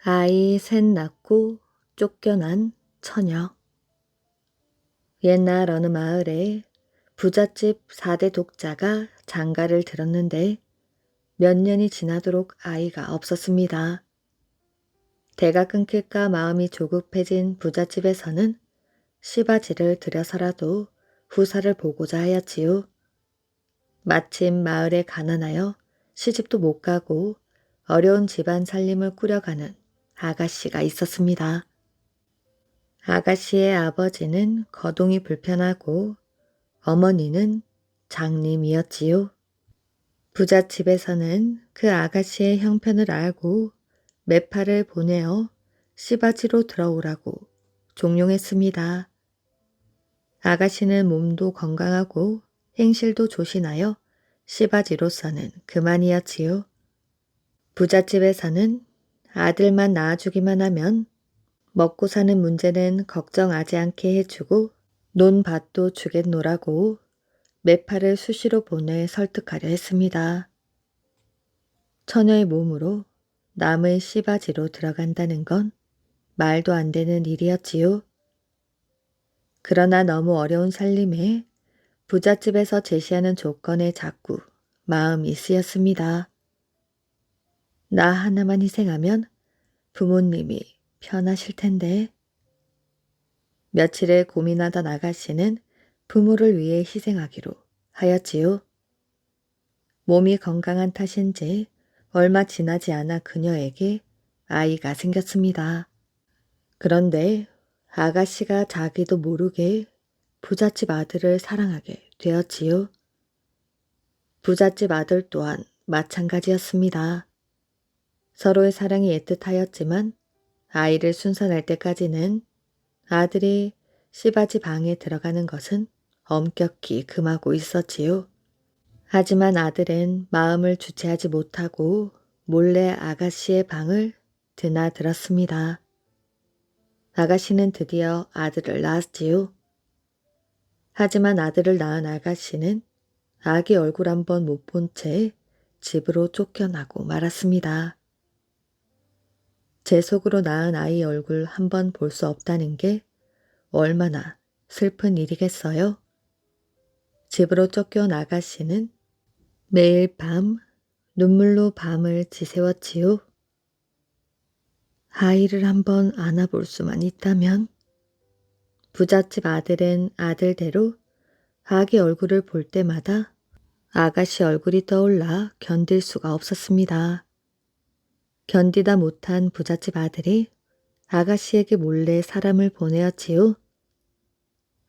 아이 셋 낳고 쫓겨난 처녀. 옛날 어느 마을에 부잣집 4대 독자가 장가를 들었는데 몇 년이 지나도록 아이가 없었습니다. 대가 끊길까 마음이 조급해진 부잣집에서는 시바지를 들여서라도 후사를 보고자 하였지요. 마침 마을에 가난하여 시집도 못 가고 어려운 집안 살림을 꾸려가는 아가씨가 있었습니다. 아가씨의 아버지는 거동이 불편하고 어머니는 장님이었지요. 부잣집에서는 그 아가씨의 형편을 알고 매파를 보내어 시바지로 들어오라고 종용했습니다. 아가씨는 몸도 건강하고 행실도 조신하여 시바지로서는 그만이었지요. 부잣집에서는 아들만 낳아주기만 하면 먹고 사는 문제는 걱정하지 않게 해주고 논밭도 주겠노라고 매파를 수시로 보내 설득하려 했습니다. 처녀의 몸으로 남의 시바지로 들어간다는 건 말도 안 되는 일이었지요. 그러나 너무 어려운 살림에 부잣집에서 제시하는 조건에 자꾸 마음이 쓰였습니다. 나 하나만 희생하면 부모님이 편하실 텐데. 며칠을 고민하던 아가씨는 부모를 위해 희생하기로 하였지요. 몸이 건강한 탓인지 얼마 지나지 않아 그녀에게 아이가 생겼습니다. 그런데 아가씨가 자기도 모르게 부잣집 아들을 사랑하게 되었지요. 부잣집 아들 또한 마찬가지였습니다. 서로의 사랑이 애틋하였지만 아이를 순산할 때까지는 아들이 시바지 방에 들어가는 것은 엄격히 금하고 있었지요. 하지만 아들은 마음을 주체하지 못하고 몰래 아가씨의 방을 드나들었습니다. 아가씨는 드디어 아들을 낳았지요. 하지만 아들을 낳은 아가씨는 아기 얼굴 한번 못 본 채 집으로 쫓겨나고 말았습니다. 제 속으로 낳은 아이 얼굴 한번 볼 수 없다는 게 얼마나 슬픈 일이겠어요? 집으로 쫓겨온 아가씨는 매일 밤 눈물로 밤을 지새웠지요. 아이를 한번 안아볼 수만 있다면. 부잣집 아들은 아들대로 아기 얼굴을 볼 때마다 아가씨 얼굴이 떠올라 견딜 수가 없었습니다. 견디다 못한 부잣집 아들이 아가씨에게 몰래 사람을 보내었지요.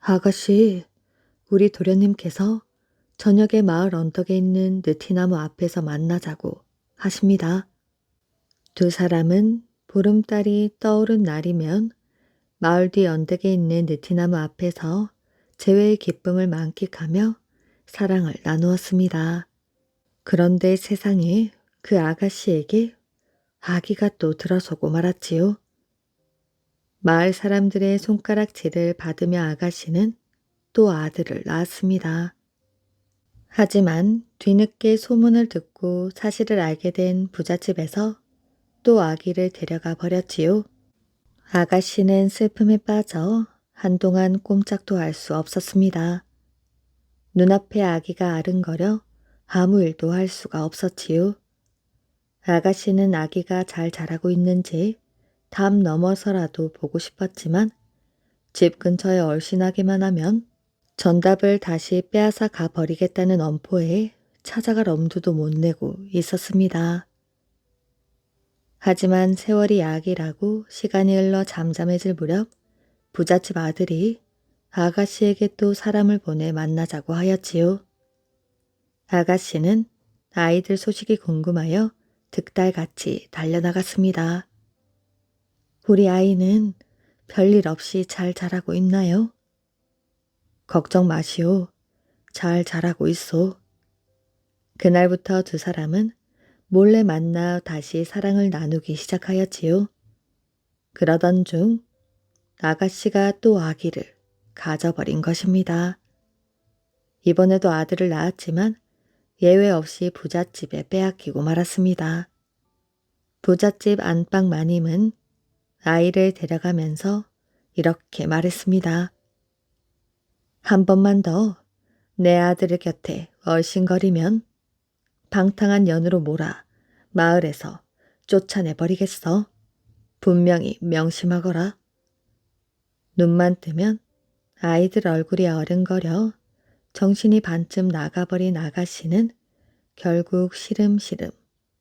아가씨, 우리 도련님께서 저녁에 마을 언덕에 있는 느티나무 앞에서 만나자고 하십니다. 두 사람은 보름달이 떠오른 날이면 마을 뒤 언덕에 있는 느티나무 앞에서 재회의 기쁨을 만끽하며 사랑을 나누었습니다. 그런데 세상에 그 아가씨에게 아기가 또 들어서고 말았지요. 마을 사람들의 손가락질을 받으며 아가씨는 또 아들을 낳았습니다. 하지만 뒤늦게 소문을 듣고 사실을 알게 된 부잣집에서 또 아기를 데려가 버렸지요. 아가씨는 슬픔에 빠져 한동안 꼼짝도 할 수 없었습니다. 눈앞에 아기가 아른거려 아무 일도 할 수가 없었지요. 아가씨는 아기가 잘 자라고 있는지 담 넘어서라도 보고 싶었지만 집 근처에 얼씬하기만 하면 전답을 다시 빼앗아 가버리겠다는 엄포에 찾아갈 엄두도 못 내고 있었습니다. 하지만 세월이 약이라고 시간이 흘러 잠잠해질 무렵 부잣집 아들이 아가씨에게 또 사람을 보내 만나자고 하였지요. 아가씨는 아이들 소식이 궁금하여 득달같이 달려나갔습니다. 우리 아이는 별일 없이 잘 자라고 있나요? 걱정 마시오. 잘 자라고 있소. 그날부터 두 사람은 몰래 만나 다시 사랑을 나누기 시작하였지요. 그러던 중 아가씨가 또 아기를 가져버린 것입니다. 이번에도 아들을 낳았지만 예외 없이 부잣집에 빼앗기고 말았습니다. 부잣집 안방 마님은 아이를 데려가면서 이렇게 말했습니다. 한 번만 더 내 아들의 곁에 얼씬거리면 방탕한 년으로 몰아 마을에서 쫓아내버리겠어. 분명히 명심하거라. 눈만 뜨면 아이들 얼굴이 어른거려 정신이 반쯤 나가버린 아가씨는 결국 시름시름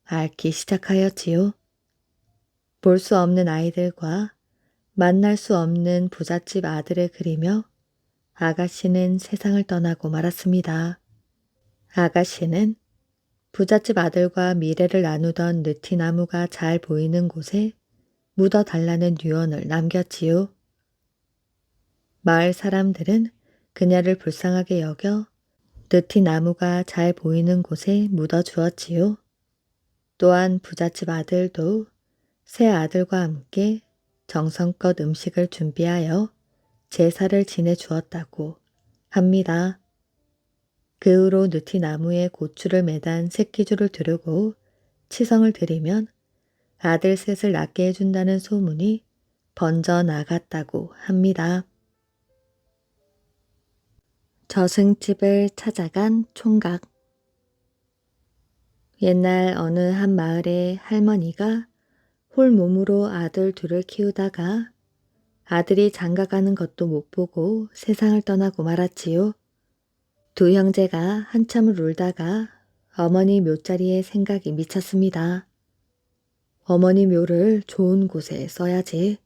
앓기 시작하였지요. 볼 수 없는 아이들과 만날 수 없는 부잣집 아들을 그리며 아가씨는 세상을 떠나고 말았습니다. 아가씨는 부잣집 아들과 미래를 나누던 느티나무가 잘 보이는 곳에 묻어달라는 유언을 남겼지요. 마을 사람들은 그녀를 불쌍하게 여겨 느티나무가 잘 보이는 곳에 묻어주었지요. 또한 부잣집 아들도 새 아들과 함께 정성껏 음식을 준비하여 제사를 지내주었다고 합니다. 그 후로 느티나무에 고추를 매단 새끼줄을 두르고 치성을 드리면 아들 셋을 낳게 해준다는 소문이 번져 나갔다고 합니다. 저승집을 찾아간 총각. 옛날 어느 한 마을의 할머니가 홀몸으로 아들 둘을 키우다가 아들이 장가가는 것도 못 보고 세상을 떠나고 말았지요. 두 형제가 한참을 울다가 어머니 묘자리에 생각이 미쳤습니다. 어머니 묘를 좋은 곳에 써야지.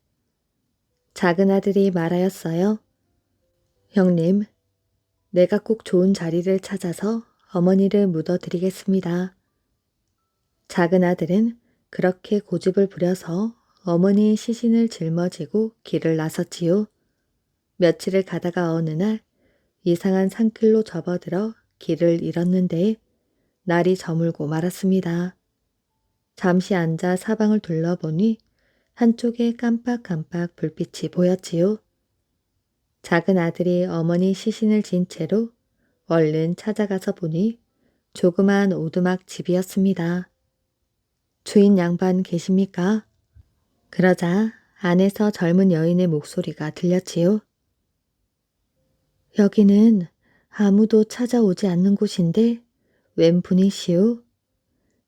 작은 아들이 말하였어요. 형님, 내가 꼭 좋은 자리를 찾아서 어머니를 묻어드리겠습니다. 작은 아들은 그렇게 고집을 부려서 어머니의 시신을 짊어지고 길을 나섰지요. 며칠을 가다가 어느 날 이상한 산길로 접어들어 길을 잃었는데 날이 저물고 말았습니다. 잠시 앉아 사방을 둘러보니 한쪽에 깜빡깜빡 불빛이 보였지요. 작은 아들이 어머니 시신을 진 채로 얼른 찾아가서 보니 조그만 오두막 집이었습니다. 주인 양반 계십니까? 그러자 안에서 젊은 여인의 목소리가 들렸지요. 여기는 아무도 찾아오지 않는 곳인데 웬 분이시오?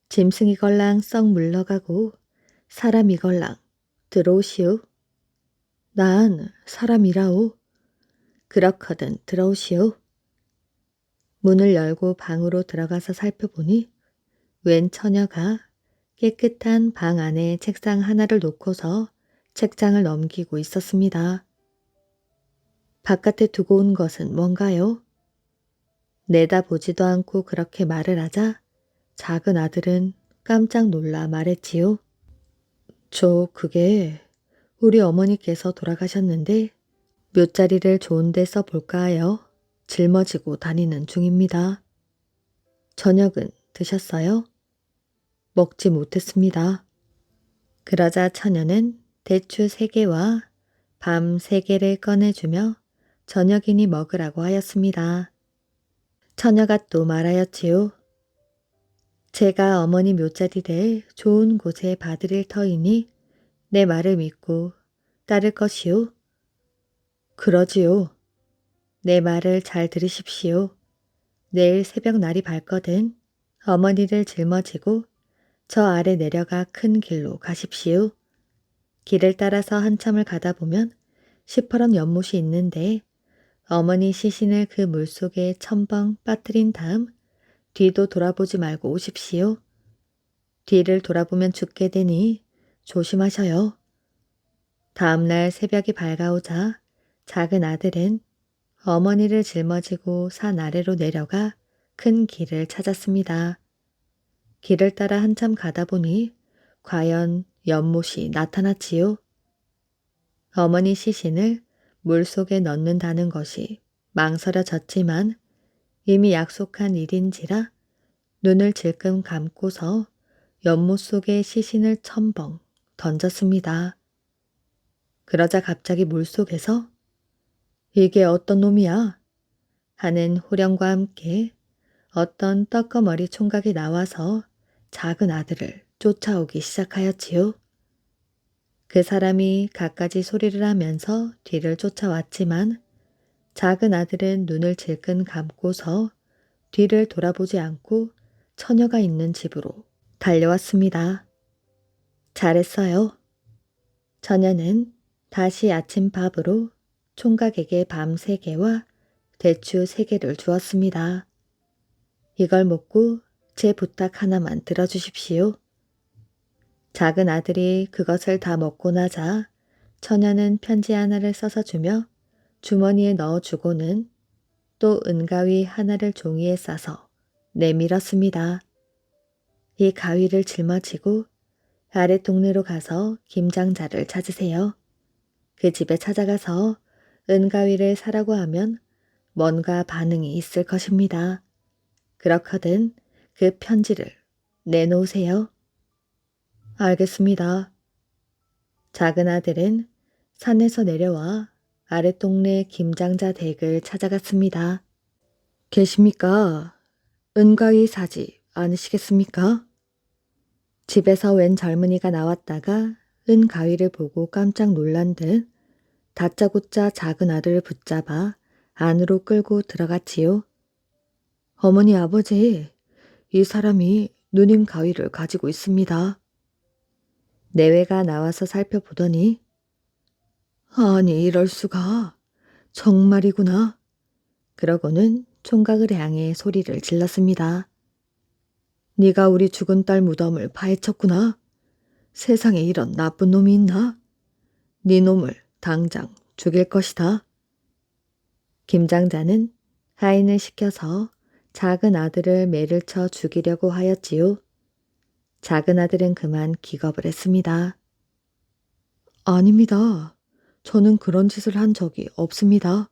짐승이걸랑 썩 물러가고 사람이걸랑 들어오시오. 난 사람이라오. 그렇거든 들어오시오. 문을 열고 방으로 들어가서 살펴보니 웬 처녀가 깨끗한 방 안에 책상 하나를 놓고서 책장을 넘기고 있었습니다. 바깥에 두고 온 것은 뭔가요? 내다보지도 않고 그렇게 말을 하자 작은 아들은 깜짝 놀라 말했지요. 그게 우리 어머니께서 돌아가셨는데 묘자리를 좋은 데 써볼까 하여 짊어지고 다니는 중입니다. 저녁은 드셨어요? 먹지 못했습니다. 그러자 처녀는 대추 3개와 밤 3개를 꺼내주며 저녁이니 먹으라고 하였습니다. 처녀가 또 말하였지요. 제가 어머니 묘자리를 좋은 곳에 봐드릴 터이니 내 말을 믿고 따를 것이오. 그러지요. 내 말을 잘 들으십시오. 내일 새벽 날이 밝거든 어머니를 짊어지고 저 아래 내려가 큰 길로 가십시오. 길을 따라서 한참을 가다 보면 시퍼런 연못이 있는데 어머니 시신을 그 물속에 첨벙 빠뜨린 다음 뒤도 돌아보지 말고 오십시오. 뒤를 돌아보면 죽게 되니 조심하셔요. 다음 날 새벽이 밝아오자 작은 아들은 어머니를 짊어지고 산 아래로 내려가 큰 길을 찾았습니다. 길을 따라 한참 가다 보니 과연 연못이 나타났지요. 어머니 시신을 물속에 넣는다는 것이 망설여졌지만 이미 약속한 일인지라 눈을 질끔 감고서 연못 속에 시신을 첨벙 던졌습니다. 그러자 갑자기 물속에서 이게 어떤 놈이야? 하는 호령과 함께 어떤 떡거머리 총각이 나와서 작은 아들을 쫓아오기 시작하였지요. 그 사람이 갖가지 소리를 하면서 뒤를 쫓아왔지만 작은 아들은 눈을 질끈 감고서 뒤를 돌아보지 않고 처녀가 있는 집으로 달려왔습니다. 잘했어요. 처녀는 다시 아침밥으로 총각에게 밤 3개와 대추 3개를 주었습니다. 이걸 먹고 제 부탁 하나만 들어주십시오. 작은 아들이 그것을 다 먹고 나자 처녀는 편지 하나를 써서 주며 주머니에 넣어주고는 또 은가위 하나를 종이에 싸서 내밀었습니다. 이 가위를 짊어지고 아랫 동네로 가서 김장자를 찾으세요. 그 집에 찾아가서 은가위를 사라고 하면 뭔가 반응이 있을 것입니다. 그렇거든 그 편지를 내놓으세요. 알겠습니다. 작은 아들은 산에서 내려와 아랫동네 김장자 댁을 찾아갔습니다. 계십니까? 은가위 사지 않으시겠습니까? 집에서 웬 젊은이가 나왔다가 은가위를 보고 깜짝 놀란 듯 다짜고짜 작은 아들을 붙잡아 안으로 끌고 들어갔지요. 어머니 아버지, 이 사람이 누님 가위를 가지고 있습니다. 내외가 나와서 살펴보더니 아니 이럴 수가 정말이구나. 그러고는 총각을 향해 소리를 질렀습니다. 네가 우리 죽은 딸 무덤을 파헤쳤구나. 세상에 이런 나쁜 놈이 있나? 네 놈을 당장 죽일 것이다. 김장자는 하인을 시켜서 작은 아들을 매를 쳐 죽이려고 하였지요. 작은 아들은 그만 기겁을 했습니다. 아닙니다. 저는 그런 짓을 한 적이 없습니다.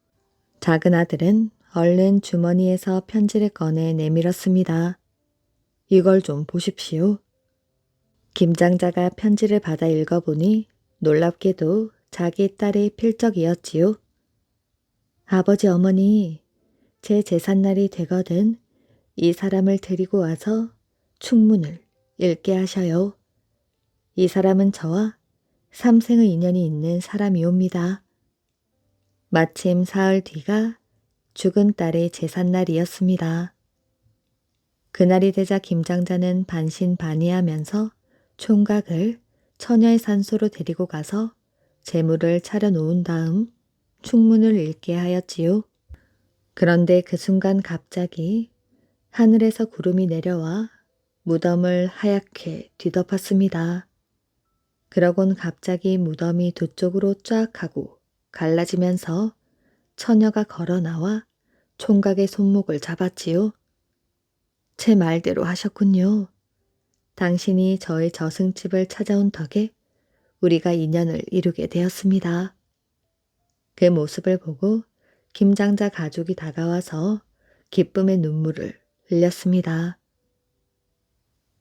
작은 아들은 얼른 주머니에서 편지를 꺼내 내밀었습니다. 이걸 좀 보십시오. 김장자가 편지를 받아 읽어보니 놀랍게도 자기 딸의 필적이었지요. 아버지 어머니, 제 제삿날이 되거든 이 사람을 데리고 와서 충문을 읽게 하셔요. 이 사람은 저와 삼생의 인연이 있는 사람이옵니다. 마침 사흘 뒤가 죽은 딸의 제삿날이었습니다. 그날이 되자 김장자는 반신반의하면서 총각을 처녀의 산소로 데리고 가서 제물을 차려놓은 다음 충문을 읽게 하였지요. 그런데 그 순간 갑자기 하늘에서 구름이 내려와 무덤을 하얗게 뒤덮었습니다. 그러곤 갑자기 무덤이 두 쪽으로 쫙 하고 갈라지면서 처녀가 걸어 나와 총각의 손목을 잡았지요. 제 말대로 하셨군요. 당신이 저의 저승집을 찾아온 덕에 우리가 인연을 이루게 되었습니다. 그 모습을 보고 김장자 가족이 다가와서 기쁨의 눈물을 흘렸습니다.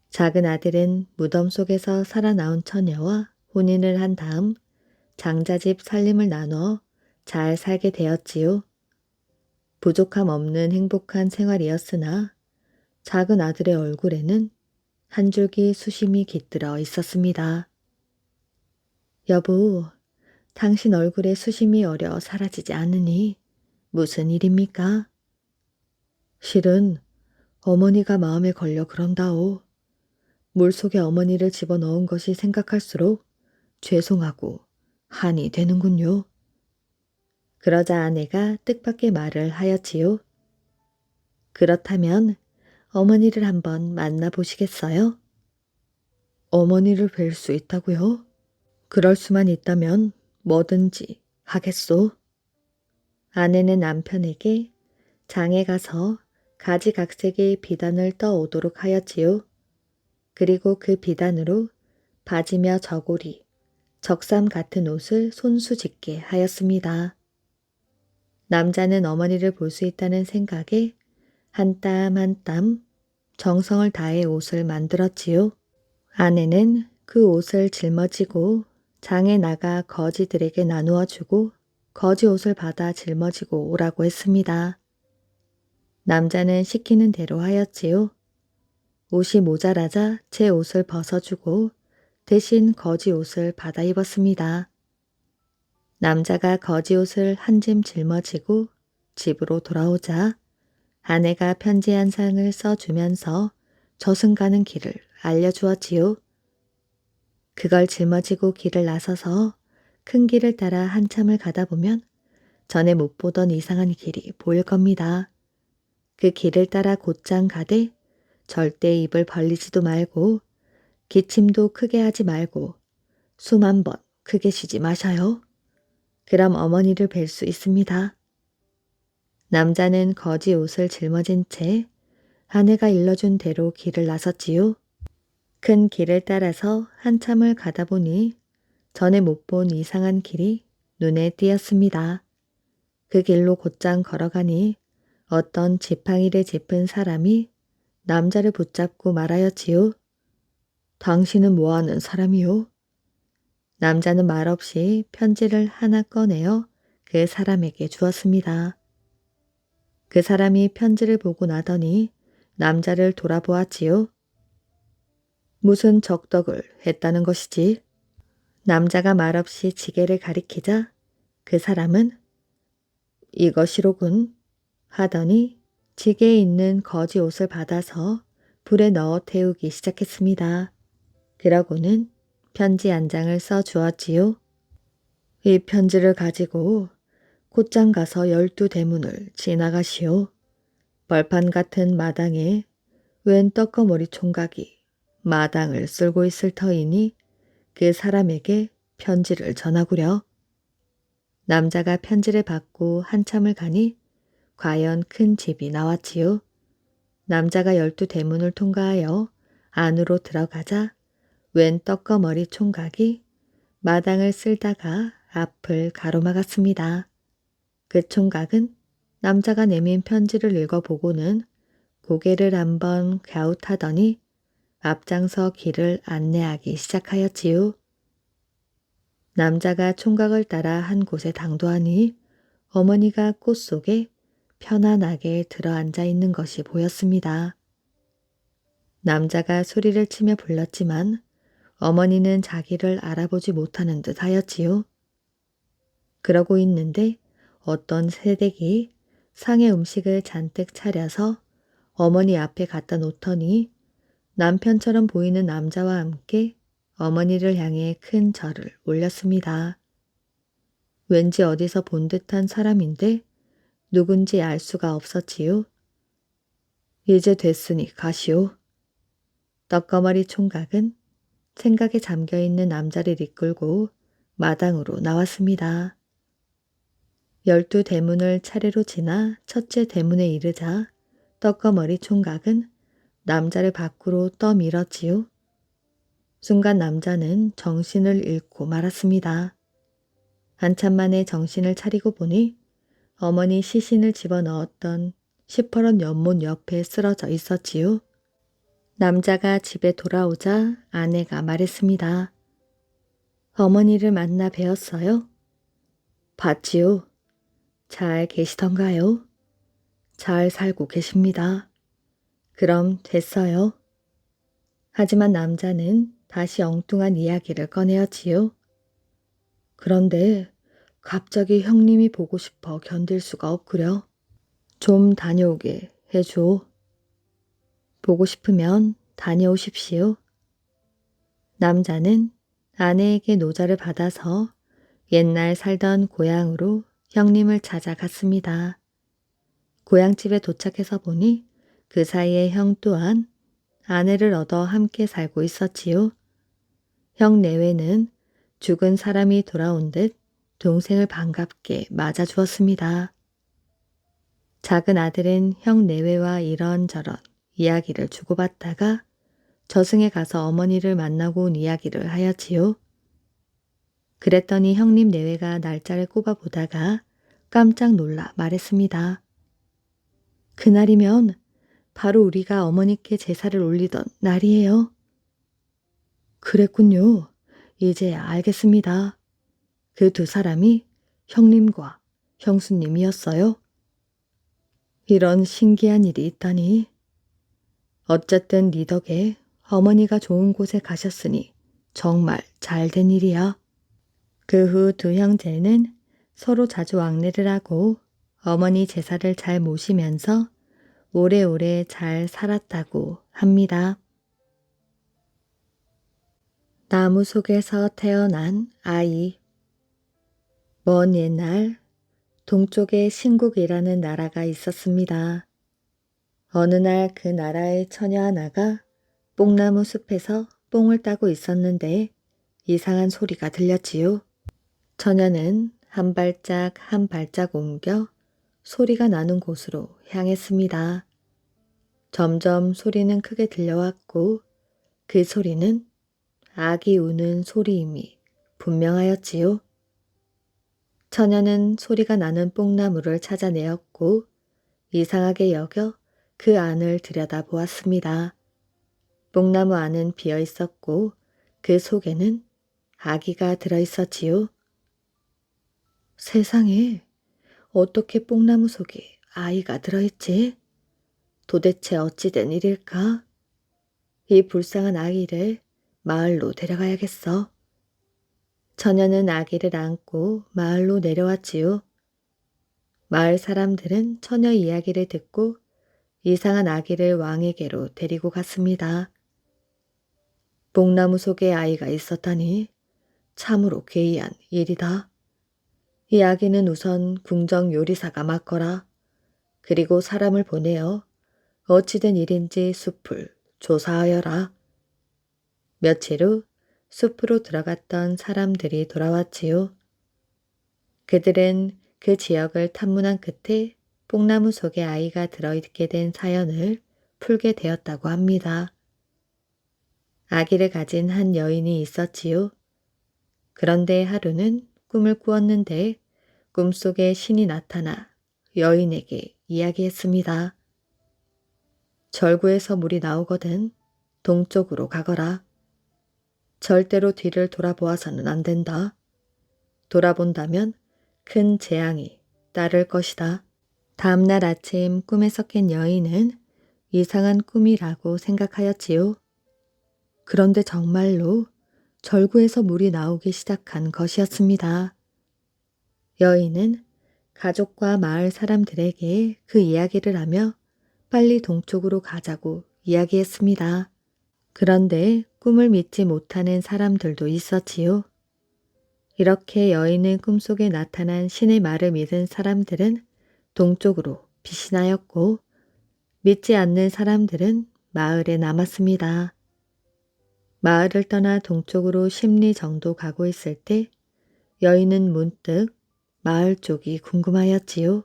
작은 아들은 무덤 속에서 살아나온 처녀와 혼인을 한 다음 장자집 살림을 나눠 잘 살게 되었지요. 부족함 없는 행복한 생활이었으나 작은 아들의 얼굴에는 한 줄기 수심이 깃들어 있었습니다. 여보, 당신 얼굴에 수심이 어려 사라지지 않으니 무슨 일입니까? 실은 어머니가 마음에 걸려 그런다오. 물속에 어머니를 집어넣은 것이 생각할수록 죄송하고 한이 되는군요. 그러자 아내가 뜻밖의 말을 하였지요. 그렇다면 어머니를 한번 만나보시겠어요? 어머니를 뵐 수 있다고요? 그럴 수만 있다면 뭐든지 하겠소. 아내는 남편에게 장에 가서 가지각색의 비단을 떠오도록 하였지요. 그리고 그 비단으로 바지며 저고리, 적삼 같은 옷을 손수짓게 하였습니다. 남자는 어머니를 볼 수 있다는 생각에 한 땀 한 땀 정성을 다해 옷을 만들었지요. 아내는 그 옷을 짊어지고 장에 나가 거지들에게 나누어 주고 거지 옷을 받아 짊어지고 오라고 했습니다. 남자는 시키는 대로 하였지요. 옷이 모자라자 제 옷을 벗어주고 대신 거지 옷을 받아 입었습니다. 남자가 거지 옷을 한 짐 짊어지고 집으로 돌아오자 아내가 편지 한 상을 써주면서 저승 가는 길을 알려주었지요. 그걸 짊어지고 길을 나서서 큰 길을 따라 한참을 가다 보면 전에 못 보던 이상한 길이 보일 겁니다. 그 길을 따라 곧장 가되 절대 입을 벌리지도 말고 기침도 크게 하지 말고 숨 한 번 크게 쉬지 마셔요. 그럼 어머니를 뵐 수 있습니다. 남자는 거지 옷을 짊어진 채 아내가 일러준 대로 길을 나섰지요. 큰 길을 따라서 한참을 가다 보니 전에 못 본 이상한 길이 눈에 띄었습니다. 그 길로 곧장 걸어가니 어떤 지팡이를 짚은 사람이 남자를 붙잡고 말하였지요. 당신은 뭐하는 사람이요? 남자는 말없이 편지를 하나 꺼내어 그 사람에게 주었습니다. 그 사람이 편지를 보고 나더니 남자를 돌아보았지요. 무슨 적덕을 했다는 것이지? 남자가 말없이 지게를 가리키자 그 사람은 이것이로군 하더니 지게에 있는 거지 옷을 받아서 불에 넣어 태우기 시작했습니다. 그러고는 편지 한 장을 써 주었지요. 이 편지를 가지고 곧장 가서 12대문을 지나가시오. 벌판 같은 마당에 웬 떡거머리 총각이 마당을 쓸고 있을 터이니 그 사람에게 편지를 전하구려. 남자가 편지를 받고 한참을 가니 과연 큰 집이 나왔지요. 남자가 12대문을 통과하여 안으로 들어가자 웬 떡거머리 총각이 마당을 쓸다가 앞을 가로막았습니다. 그 총각은 남자가 내민 편지를 읽어보고는 고개를 한번 갸웃하더니 앞장서 길을 안내하기 시작하였지요. 남자가 총각을 따라 한 곳에 당도하니 어머니가 꽃 속에 편안하게 들어앉아 있는 것이 보였습니다. 남자가 소리를 치며 불렀지만 어머니는 자기를 알아보지 못하는 듯 하였지요. 그러고 있는데 어떤 새댁이 상에 음식을 잔뜩 차려서 어머니 앞에 갖다 놓더니 남편처럼 보이는 남자와 함께 어머니를 향해 큰 절을 올렸습니다. 왠지 어디서 본 듯한 사람인데 누군지 알 수가 없었지요. 이제 됐으니 가시오. 떡거머리 총각은 생각에 잠겨있는 남자를 이끌고 마당으로 나왔습니다. 12대문을 차례로 지나 첫째 대문에 이르자 떡거머리 총각은 남자를 밖으로 떠밀었지요. 순간 남자는 정신을 잃고 말았습니다. 한참 만에 정신을 차리고 보니 어머니 시신을 집어넣었던 시퍼런 연못 옆에 쓰러져 있었지요. 남자가 집에 돌아오자 아내가 말했습니다. 어머니를 만나 뵈었어요? 봤지요. 잘 계시던가요? 잘 살고 계십니다. 그럼 됐어요. 하지만 남자는 다시 엉뚱한 이야기를 꺼내었지요. 그런데 갑자기 형님이 보고 싶어 견딜 수가 없구려. 좀 다녀오게 해줘. 보고 싶으면 다녀오십시오. 남자는 아내에게 노자를 받아서 옛날 살던 고향으로 형님을 찾아갔습니다. 고향집에 도착해서 보니 그 사이에 형 또한 아내를 얻어 함께 살고 있었지요. 형 내외는 죽은 사람이 돌아온 듯 동생을 반갑게 맞아주었습니다. 작은 아들은 형 내외와 이런저런 이야기를 주고받다가 저승에 가서 어머니를 만나고 온 이야기를 하였지요. 그랬더니 형님 내외가 날짜를 꼽아보다가 깜짝 놀라 말했습니다. 그날이면 바로 우리가 어머니께 제사를 올리던 날이에요. 그랬군요. 이제야 알겠습니다. 그 두 사람이 형님과 형수님이었어요. 이런 신기한 일이 있다니. 어쨌든 네 덕에 어머니가 좋은 곳에 가셨으니 정말 잘된 일이야. 그 후 두 형제는 서로 자주 왕래를 하고 어머니 제사를 잘 모시면서 오래오래 잘 살았다고 합니다. 나무 속에서 태어난 아이. 먼 옛날 동쪽에 신국이라는 나라가 있었습니다. 어느 날 그 나라의 처녀 하나가 뽕나무 숲에서 뽕을 따고 있었는데 이상한 소리가 들렸지요. 처녀는 한 발짝 한 발짝 옮겨 소리가 나는 곳으로 향했습니다. 점점 소리는 크게 들려왔고 그 소리는 아기 우는 소리임이 분명하였지요. 처녀는 소리가 나는 뽕나무를 찾아내었고 이상하게 여겨 그 안을 들여다보았습니다. 뽕나무 안은 비어 있었고 그 속에는 아기가 들어있었지요. 세상에, 어떻게 뽕나무 속에 아이가 들어있지? 도대체 어찌된 일일까? 이 불쌍한 아기를 마을로 데려가야겠어. 처녀는 아기를 안고 마을로 내려왔지요. 마을 사람들은 처녀 이야기를 듣고 이상한 아기를 왕에게로 데리고 갔습니다. 뽕나무 속에 아이가 있었다니 참으로 괴이한 일이다. 이 아기는 우선 궁정 요리사가 맡거라. 그리고 사람을 보내어 어찌된 일인지 숲을 조사하여라. 며칠 후 숲으로 들어갔던 사람들이 돌아왔지요. 그들은 그 지역을 탐문한 끝에 뽕나무 속에 아이가 들어있게 된 사연을 풀게 되었다고 합니다. 아기를 가진 한 여인이 있었지요. 그런데 하루는 꿈을 꾸었는데 꿈속에 신이 나타나 여인에게 이야기했습니다. 절구에서 물이 나오거든 동쪽으로 가거라. 절대로 뒤를 돌아보아서는 안 된다. 돌아본다면 큰 재앙이 따를 것이다. 다음날 아침 꿈에서 깬 여인은 이상한 꿈이라고 생각하였지요. 그런데 정말로 절구에서 물이 나오기 시작한 것이었습니다. 여인은 가족과 마을 사람들에게 그 이야기를 하며 빨리 동쪽으로 가자고 이야기했습니다. 그런데 꿈을 믿지 못하는 사람들도 있었지요. 이렇게 여인의 꿈속에 나타난 신의 말을 믿은 사람들은 동쪽으로 피신하였고 믿지 않는 사람들은 마을에 남았습니다. 마을을 떠나 동쪽으로 10리 정도 가고 있을 때 여인은 문득 마을 쪽이 궁금하였지요.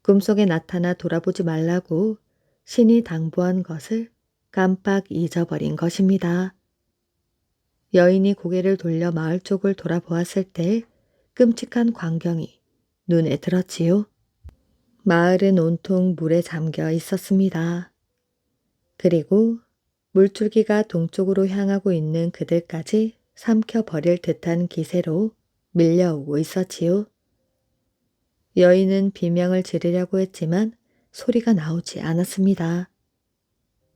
꿈속에 나타나 돌아보지 말라고 신이 당부한 것을 깜빡 잊어버린 것입니다. 여인이 고개를 돌려 마을 쪽을 돌아보았을 때 끔찍한 광경이 눈에 들었지요. 마을은 온통 물에 잠겨 있었습니다. 그리고 물줄기가 동쪽으로 향하고 있는 그들까지 삼켜버릴 듯한 기세로 밀려오고 있었지요. 여인은 비명을 지르려고 했지만 소리가 나오지 않았습니다.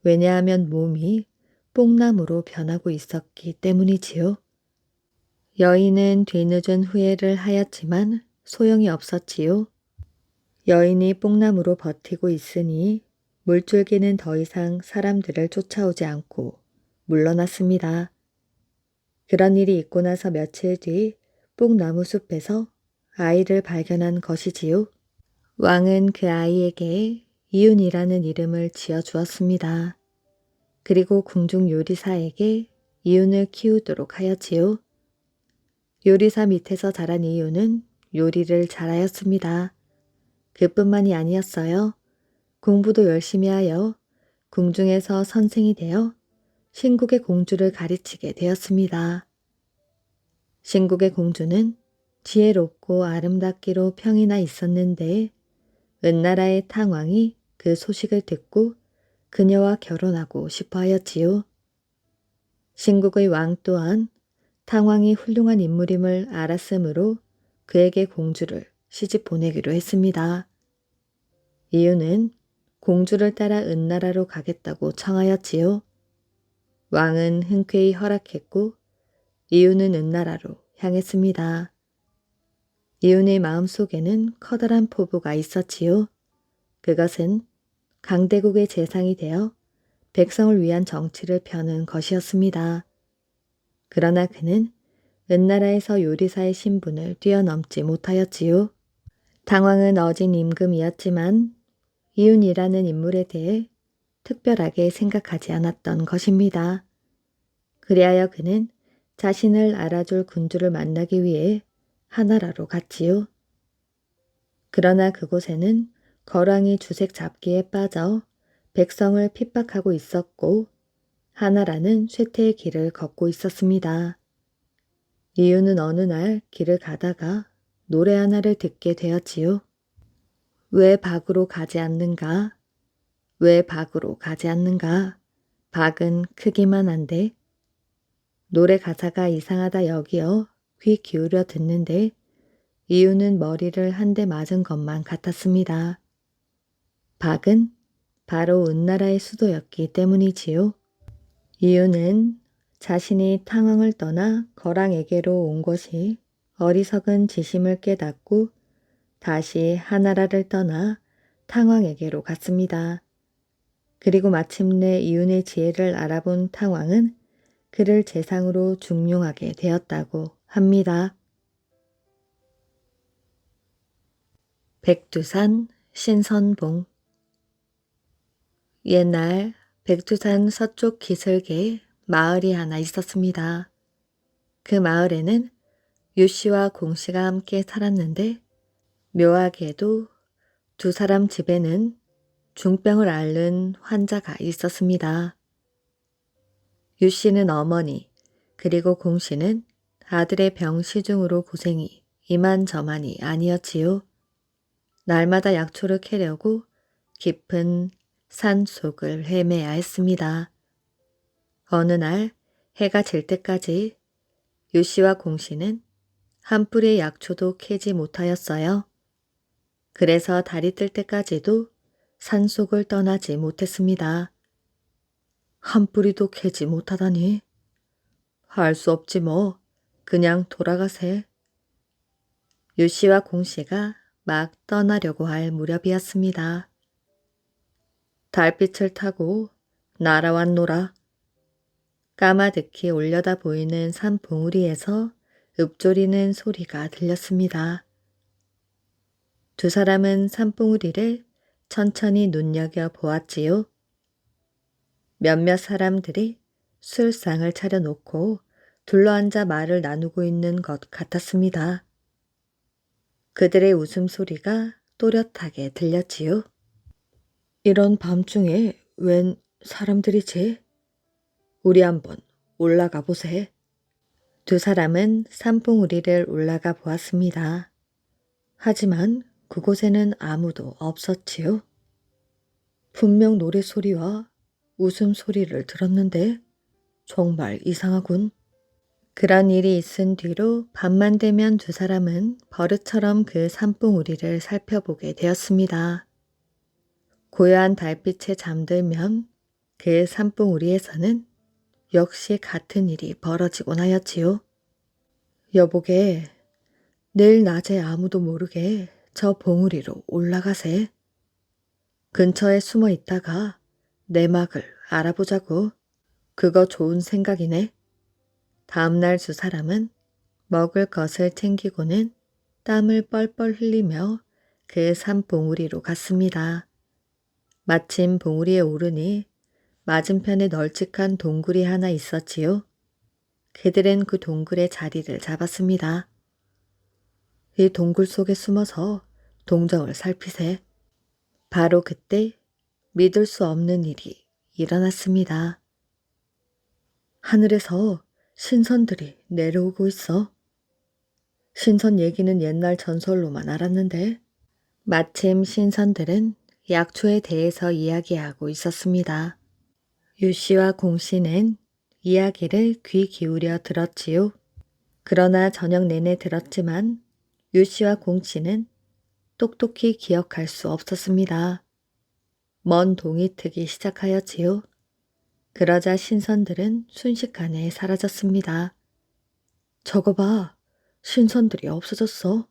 왜냐하면 몸이 뽕나무로 변하고 있었기 때문이지요. 여인은 뒤늦은 후회를 하였지만 소용이 없었지요. 여인이 뽕나무로 버티고 있으니 물줄기는 더 이상 사람들을 쫓아오지 않고 물러났습니다. 그런 일이 있고 나서 며칠 뒤 뽕나무 숲에서 아이를 발견한 것이지요. 왕은 그 아이에게 이윤이라는 이름을 지어 주었습니다. 그리고 궁중 요리사에게 이윤을 키우도록 하였지요. 요리사 밑에서 자란 이윤은 요리를 잘하였습니다. 그뿐만이 아니었어요. 공부도 열심히 하여 궁중에서 선생이 되어 신국의 공주를 가르치게 되었습니다. 신국의 공주는 지혜롭고 아름답기로 평이 나 있었는데 은나라의 탕왕이 그 소식을 듣고 그녀와 결혼하고 싶어 하였지요. 신국의 왕 또한 탕왕이 훌륭한 인물임을 알았으므로 그에게 공주를 시집 보내기로 했습니다. 이유는 공주를 따라 은나라로 가겠다고 청하였지요. 왕은 흔쾌히 허락했고 이유는 은나라로 향했습니다. 이윤의 마음속에는 커다란 포부가 있었지요. 그것은 강대국의 재상이 되어 백성을 위한 정치를 펴는 것이었습니다. 그러나 그는 은나라에서 요리사의 신분을 뛰어넘지 못하였지요. 당왕은 어진 임금이었지만 이윤이라는 인물에 대해 특별하게 생각하지 않았던 것입니다. 그리하여 그는 자신을 알아줄 군주를 만나기 위해 하나라로 갔지요. 그러나 그곳에는 거랑이 주색 잡기에 빠져 백성을 핍박하고 있었고 하나라는 쇠퇴의 길을 걷고 있었습니다. 이유는 어느 날 길을 가다가 노래 하나를 듣게 되었지요. 왜 박으로 가지 않는가? 왜 박으로 가지 않는가? 박은 크기만 한데 노래 가사가 이상하다 여기어 귀 기울여 듣는데 이유는 머리를 한 대 맞은 것만 같았습니다. 박은 바로 은나라의 수도였기 때문이지요. 이유는 자신이 탕왕을 떠나 거랑에게로 온 것이 어리석은 지심을 깨닫고 다시 하나라를 떠나 탕왕에게로 갔습니다. 그리고 마침내 이윤의 지혜를 알아본 탕왕은 그를 재상으로 중용하게 되었다고 합니다. 백두산 신선봉. 옛날 백두산 서쪽 기슭에 마을이 하나 있었습니다. 그 마을에는 유씨와 공씨가 함께 살았는데 묘하게도 두 사람 집에는 중병을 앓는 환자가 있었습니다. 유씨는 어머니 그리고 공씨는 아들의 병 시중으로 고생이 이만저만이 아니었지요. 날마다 약초를 캐려고 깊은 산 속을 헤매야 했습니다. 어느 날 해가 질 때까지 유씨와 공씨는 한 뿌리의 약초도 캐지 못하였어요. 그래서 달이 뜰 때까지도 산속을 떠나지 못했습니다. 한 뿌리도 캐지 못하다니. 할 수 없지 뭐. 그냥 돌아가세. 유씨와 공씨가 막 떠나려고 할 무렵이었습니다. 달빛을 타고 날아왔노라. 까마득히 올려다 보이는 산 봉우리에서 읊조리는 소리가 들렸습니다. 두 사람은 산봉우리를 천천히 눈여겨 보았지요. 몇몇 사람들이 술상을 차려놓고 둘러앉아 말을 나누고 있는 것 같았습니다. 그들의 웃음소리가 또렷하게 들렸지요. 이런 밤중에 웬 사람들이지? 우리 한번 올라가 보세. 두 사람은 산봉우리를 올라가 보았습니다. 하지만 그곳에는 아무도 없었지요. 분명 노래소리와 웃음소리를 들었는데 정말 이상하군. 그런 일이 있은 뒤로 밤만 되면 두 사람은 버릇처럼 그 산봉우리를 살펴보게 되었습니다. 고요한 달빛에 잠들면 그 산봉우리에서는 역시 같은 일이 벌어지곤 하였지요. 여보게, 내일 낮에 아무도 모르게 저 봉우리로 올라가세. 근처에 숨어 있다가 내막을 알아보자고. 그거 좋은 생각이네. 다음날 두 사람은 먹을 것을 챙기고는 땀을 뻘뻘 흘리며 그 산봉우리로 갔습니다. 마침 봉우리에 오르니 맞은편에 널찍한 동굴이 하나 있었지요. 그들은 그 동굴에 자리를 잡았습니다. 이 동굴 속에 숨어서 동정을 살피세. 바로 그때 믿을 수 없는 일이 일어났습니다. 하늘에서 신선들이 내려오고 있어. 신선 얘기는 옛날 전설로만 알았는데 마침 신선들은 약초에 대해서 이야기하고 있었습니다. 유씨와 공씨는 이야기를 귀 기울여 들었지요. 그러나 저녁 내내 들었지만 유씨와 공씨는 똑똑히 기억할 수 없었습니다. 먼 동이 트기 시작하였지요. 그러자 신선들은 순식간에 사라졌습니다. 저거 봐, 신선들이 없어졌어.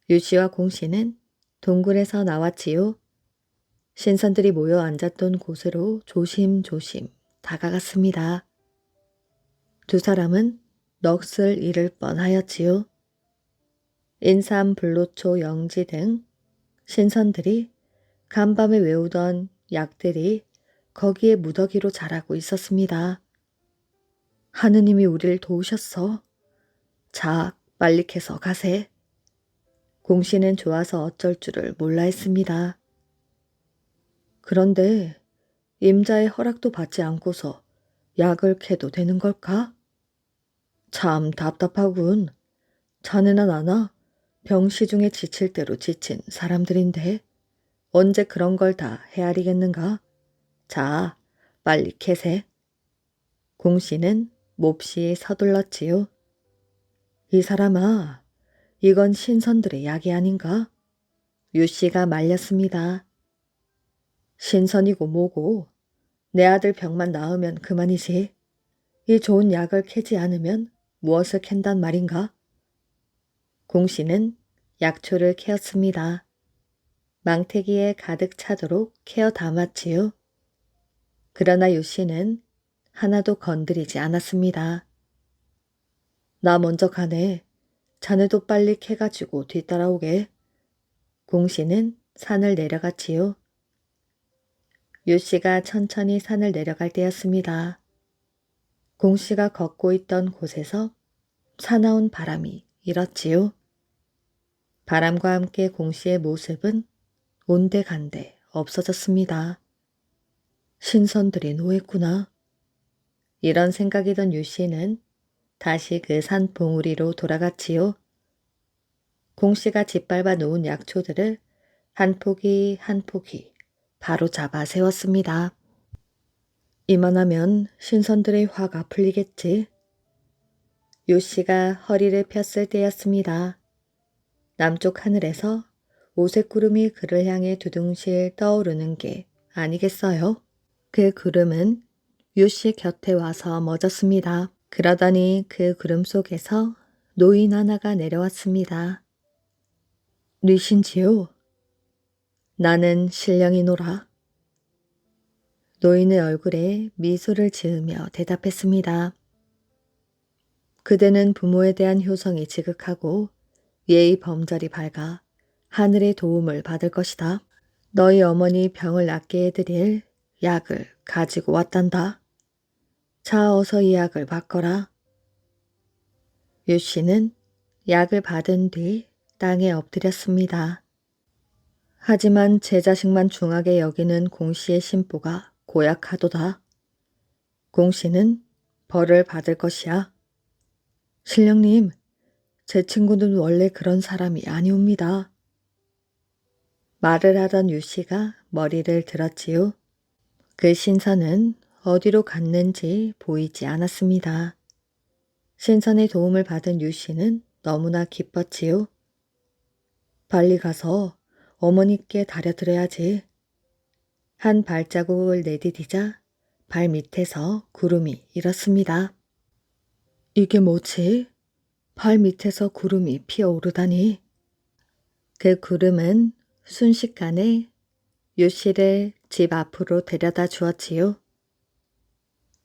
유씨와 공씨는 동굴에서 나왔지요. 신선들이 모여 앉았던 곳으로 조심조심 다가갔습니다. 두 사람은 넋을 잃을 뻔하였지요. 인삼, 불로초, 영지 등 신선들이 간밤에 외우던 약들이 거기에 무더기로 자라고 있었습니다. 하느님이 우리를 도우셨어. 자, 빨리 캐서 가세. 공씨는 좋아서 어쩔 줄을 몰라 했습니다. 그런데 임자의 허락도 받지 않고서 약을 캐도 되는 걸까? 참 답답하군. 자네나 나나 병시 중에 지칠 대로 지친 사람들인데 언제 그런 걸 다 헤아리겠는가? 자, 빨리 캐세. 공씨는 몹시 서둘렀지요. 이 사람아, 이건 신선들의 약이 아닌가? 유씨가 말렸습니다. 신선이고 뭐고 내 아들 병만 나으면 그만이지. 이 좋은 약을 캐지 않으면 무엇을 캔단 말인가? 공씨는 약초를 캐었습니다. 망태기에 가득 차도록 캐어 담았지요. 그러나 유씨는 하나도 건드리지 않았습니다. 나 먼저 가네. 자네도 빨리 캐가지고 뒤따라오게. 공씨는 산을 내려갔지요. 유씨가 천천히 산을 내려갈 때였습니다. 공씨가 걷고 있던 곳에서 사나운 바람이 일었지요. 바람과 함께 공씨의 모습은 온데간데 없어졌습니다. 신선들이 노했구나. 이런 생각이 든 유씨는 다시 그 산 봉우리로 돌아갔지요. 공씨가 짓밟아 놓은 약초들을 한 포기 한 포기 바로 잡아 세웠습니다. 이만하면 신선들의 화가 풀리겠지. 유씨가 허리를 폈을 때였습니다. 남쪽 하늘에서 오색 구름이 그를 향해 두둥실 떠오르는 게 아니겠어요? 그 구름은 유씨 곁에 와서 멎었습니다. 그러더니 그 구름 속에서 노인 하나가 내려왔습니다. 뉘신지요? 나는 신령이노라. 노인의 얼굴에 미소를 지으며 대답했습니다. 그대는 부모에 대한 효성이 지극하고 예의 범절이 밝아 하늘의 도움을 받을 것이다. 너희 어머니 병을 낫게 해드릴 약을 가지고 왔단다. 자, 어서 이 약을 받거라. 유씨는 약을 받은 뒤 땅에 엎드렸습니다. 하지만 제 자식만 중하게 여기는 공씨의 심보가 고약하도다. 공씨는 벌을 받을 것이야. 신령님, 제 친구는 원래 그런 사람이 아니옵니다. 말을 하던 유씨가 머리를 들었지요. 그 신선은 어디로 갔는지 보이지 않았습니다. 신선의 도움을 받은 유씨는 너무나 기뻤지요. 빨리 가서 어머니께 다려드려야지. 한 발자국을 내디디자 발 밑에서 구름이 일었습니다. 이게 뭐지? 발 밑에서 구름이 피어오르다니. 그 구름은 순식간에 유씨를 집 앞으로 데려다 주었지요.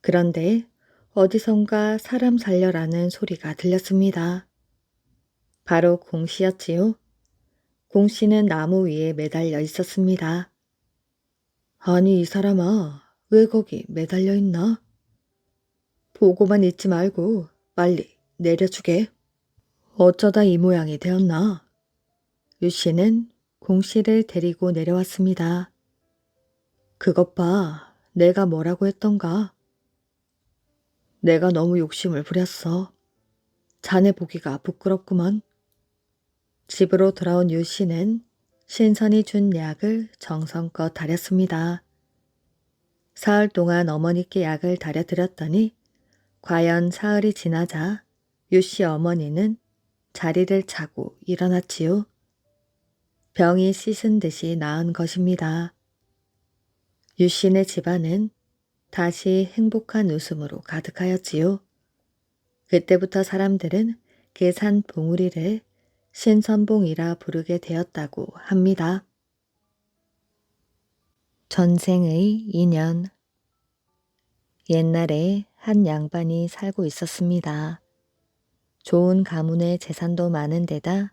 그런데 어디선가 사람 살려라는 소리가 들렸습니다. 바로 공씨였지요. 공씨는 나무 위에 매달려 있었습니다. 아니, 이 사람아, 왜 거기 매달려 있나? 보고만 있지 말고 빨리 내려주게. 어쩌다 이 모양이 되었나? 유씨는 공씨를 데리고 내려왔습니다. 그것 봐, 내가 뭐라고 했던가? 내가 너무 욕심을 부렸어. 자네 보기가 부끄럽구먼. 집으로 돌아온 유씨는 신선이 준 약을 정성껏 다렸습니다. 사흘 동안 어머니께 약을 다려드렸더니 과연 사흘이 지나자 유씨 어머니는 자리를 차고 일어났지요. 병이 씻은 듯이 나은 것입니다. 유씨네 집안은 다시 행복한 웃음으로 가득하였지요. 그때부터 사람들은 그 산 봉우리를 신선봉이라 부르게 되었다고 합니다. 전생의 인연. 옛날에 한 양반이 살고 있었습니다. 좋은 가문의 재산도 많은 데다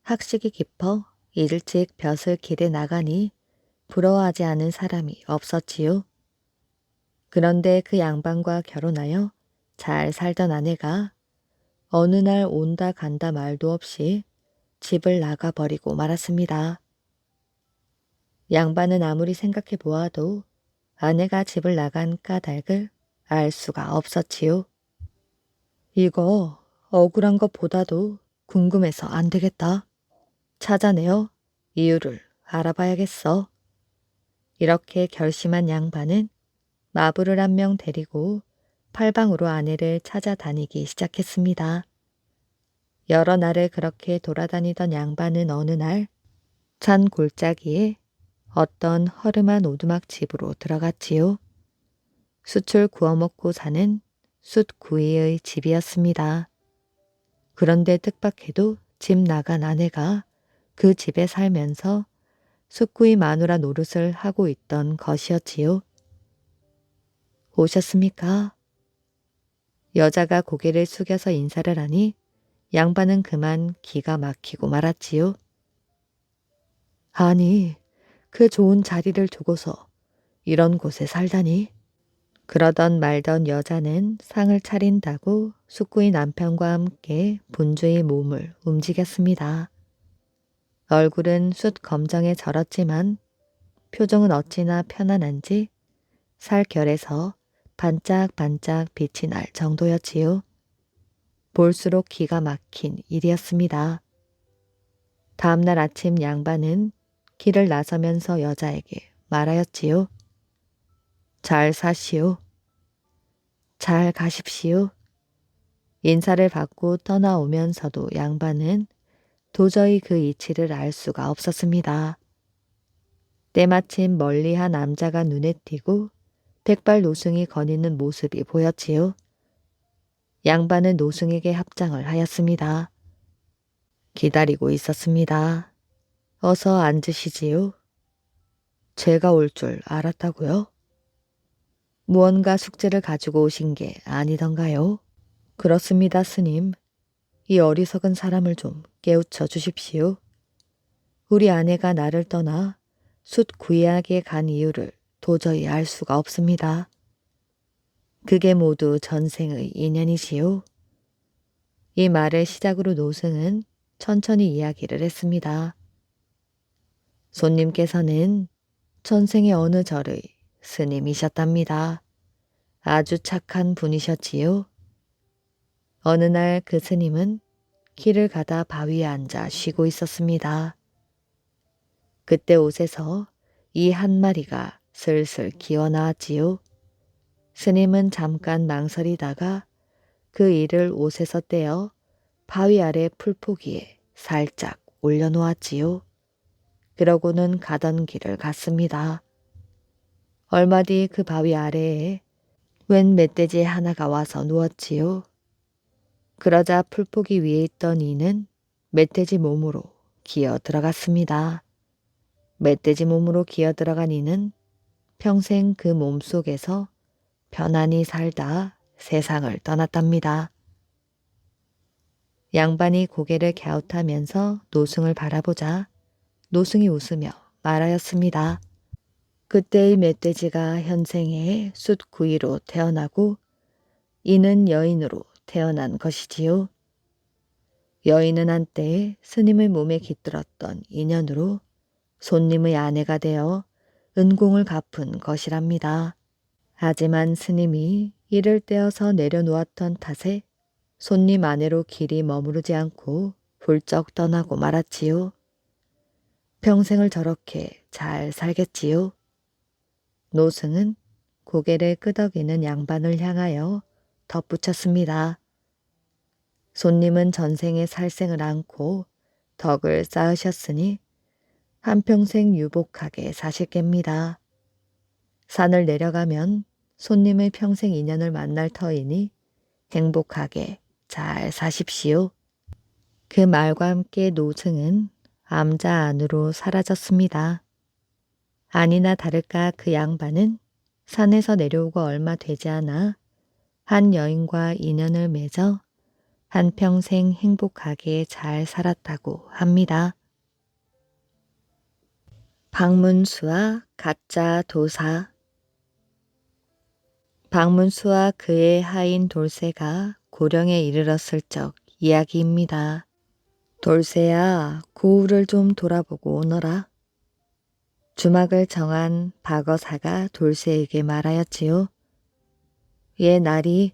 학식이 깊어 일찍 벼슬 길에 나가니 부러워하지 않은 사람이 없었지요. 그런데 그 양반과 결혼하여 잘 살던 아내가 어느 날 온다 간다 말도 없이 집을 나가버리고 말았습니다. 양반은 아무리 생각해 보아도 아내가 집을 나간 까닭을 알 수가 없었지요. 이거 억울한 것보다도 궁금해서 안 되겠다. 찾아내어 이유를 알아봐야겠어. 이렇게 결심한 양반은 마부를 한 명 데리고 팔방으로 아내를 찾아다니기 시작했습니다. 여러 날을 그렇게 돌아다니던 양반은 어느 날 산 골짜기에 어떤 허름한 오두막 집으로 들어갔지요. 숯을 구워 먹고 사는 숯구이의 집이었습니다. 그런데 뜻밖에도 집 나간 아내가 그 집에 살면서 숯구이 마누라 노릇을 하고 있던 것이었지요. 오셨습니까? 여자가 고개를 숙여서 인사를 하니 양반은 그만 기가 막히고 말았지요. 아니, 그 좋은 자리를 두고서 이런 곳에 살다니. 그러던 말던 여자는 상을 차린다고 숙구의 남편과 함께 분주히 몸을 움직였습니다. 얼굴은 숯 검정에 절었지만 표정은 어찌나 편안한지 살결에서 반짝반짝 빛이 날 정도였지요. 볼수록 기가 막힌 일이었습니다. 다음날 아침 양반은 길을 나서면서 여자에게 말하였지요. 잘 사시오. 잘 가십시오. 인사를 받고 떠나오면서도 양반은 도저히 그 이치를 알 수가 없었습니다. 때마침 멀리 한 남자가 눈에 띄고 백발 노승이 거니는 모습이 보였지요. 양반은 노승에게 합장을 하였습니다. 기다리고 있었습니다. 어서 앉으시지요. 제가 올 줄 알았다고요? 무언가 숙제를 가지고 오신 게 아니던가요? 그렇습니다, 스님. 이 어리석은 사람을 좀 깨우쳐 주십시오. 우리 아내가 나를 떠나 숯 구이하게 간 이유를 도저히 알 수가 없습니다. 그게 모두 전생의 인연이지요. 이 말을 시작으로 노승은 천천히 이야기를 했습니다. 손님께서는 전생의 어느 절의 스님이셨답니다. 아주 착한 분이셨지요. 어느 날 그 스님은 길을 가다 바위에 앉아 쉬고 있었습니다. 그때 옷에서 이 한 마리가 슬슬 기어 나왔지요. 스님은 잠깐 망설이다가 그 이를 옷에서 떼어 바위 아래 풀포기에 살짝 올려놓았지요. 그러고는 가던 길을 갔습니다. 얼마 뒤 그 바위 아래에 웬 멧돼지 하나가 와서 누웠지요. 그러자 풀포기 위에 있던 이는 멧돼지 몸으로 기어 들어갔습니다. 멧돼지 몸으로 기어 들어간 이는 평생 그 몸속에서 편안히 살다 세상을 떠났답니다. 양반이 고개를 갸웃하면서 노승을 바라보자 노승이 웃으며 말하였습니다. 그때의 멧돼지가 현생에 숫구이로 태어나고 이는 여인으로 태어난 것이지요. 여인은 한때 스님의 몸에 깃들었던 인연으로 손님의 아내가 되어 은공을 갚은 것이랍니다. 하지만 스님이 이를 떼어서 내려놓았던 탓에 손님 아내로 길이 머무르지 않고 훌쩍 떠나고 말았지요. 평생을 저렇게 잘 살겠지요. 노승은 고개를 끄덕이는 양반을 향하여 덧붙였습니다. 손님은 전생에 살생을 안고 덕을 쌓으셨으니 한평생 유복하게 사실 겁니다. 산을 내려가면 손님의 평생 인연을 만날 터이니 행복하게 잘 사십시오. 그 말과 함께 노승은 암자 안으로 사라졌습니다. 아니나 다를까 그 양반은 산에서 내려오고 얼마 되지 않아 한 여인과 인연을 맺어 한평생 행복하게 잘 살았다고 합니다. 박문수와 가짜 도사. 박문수와 그의 하인 돌쇠가 고령에 이르렀을 적 이야기입니다. 돌쇠야, 고을을 좀 돌아보고 오너라. 주막을 정한 박어사가 돌쇠에게 말하였지요. 예, 날이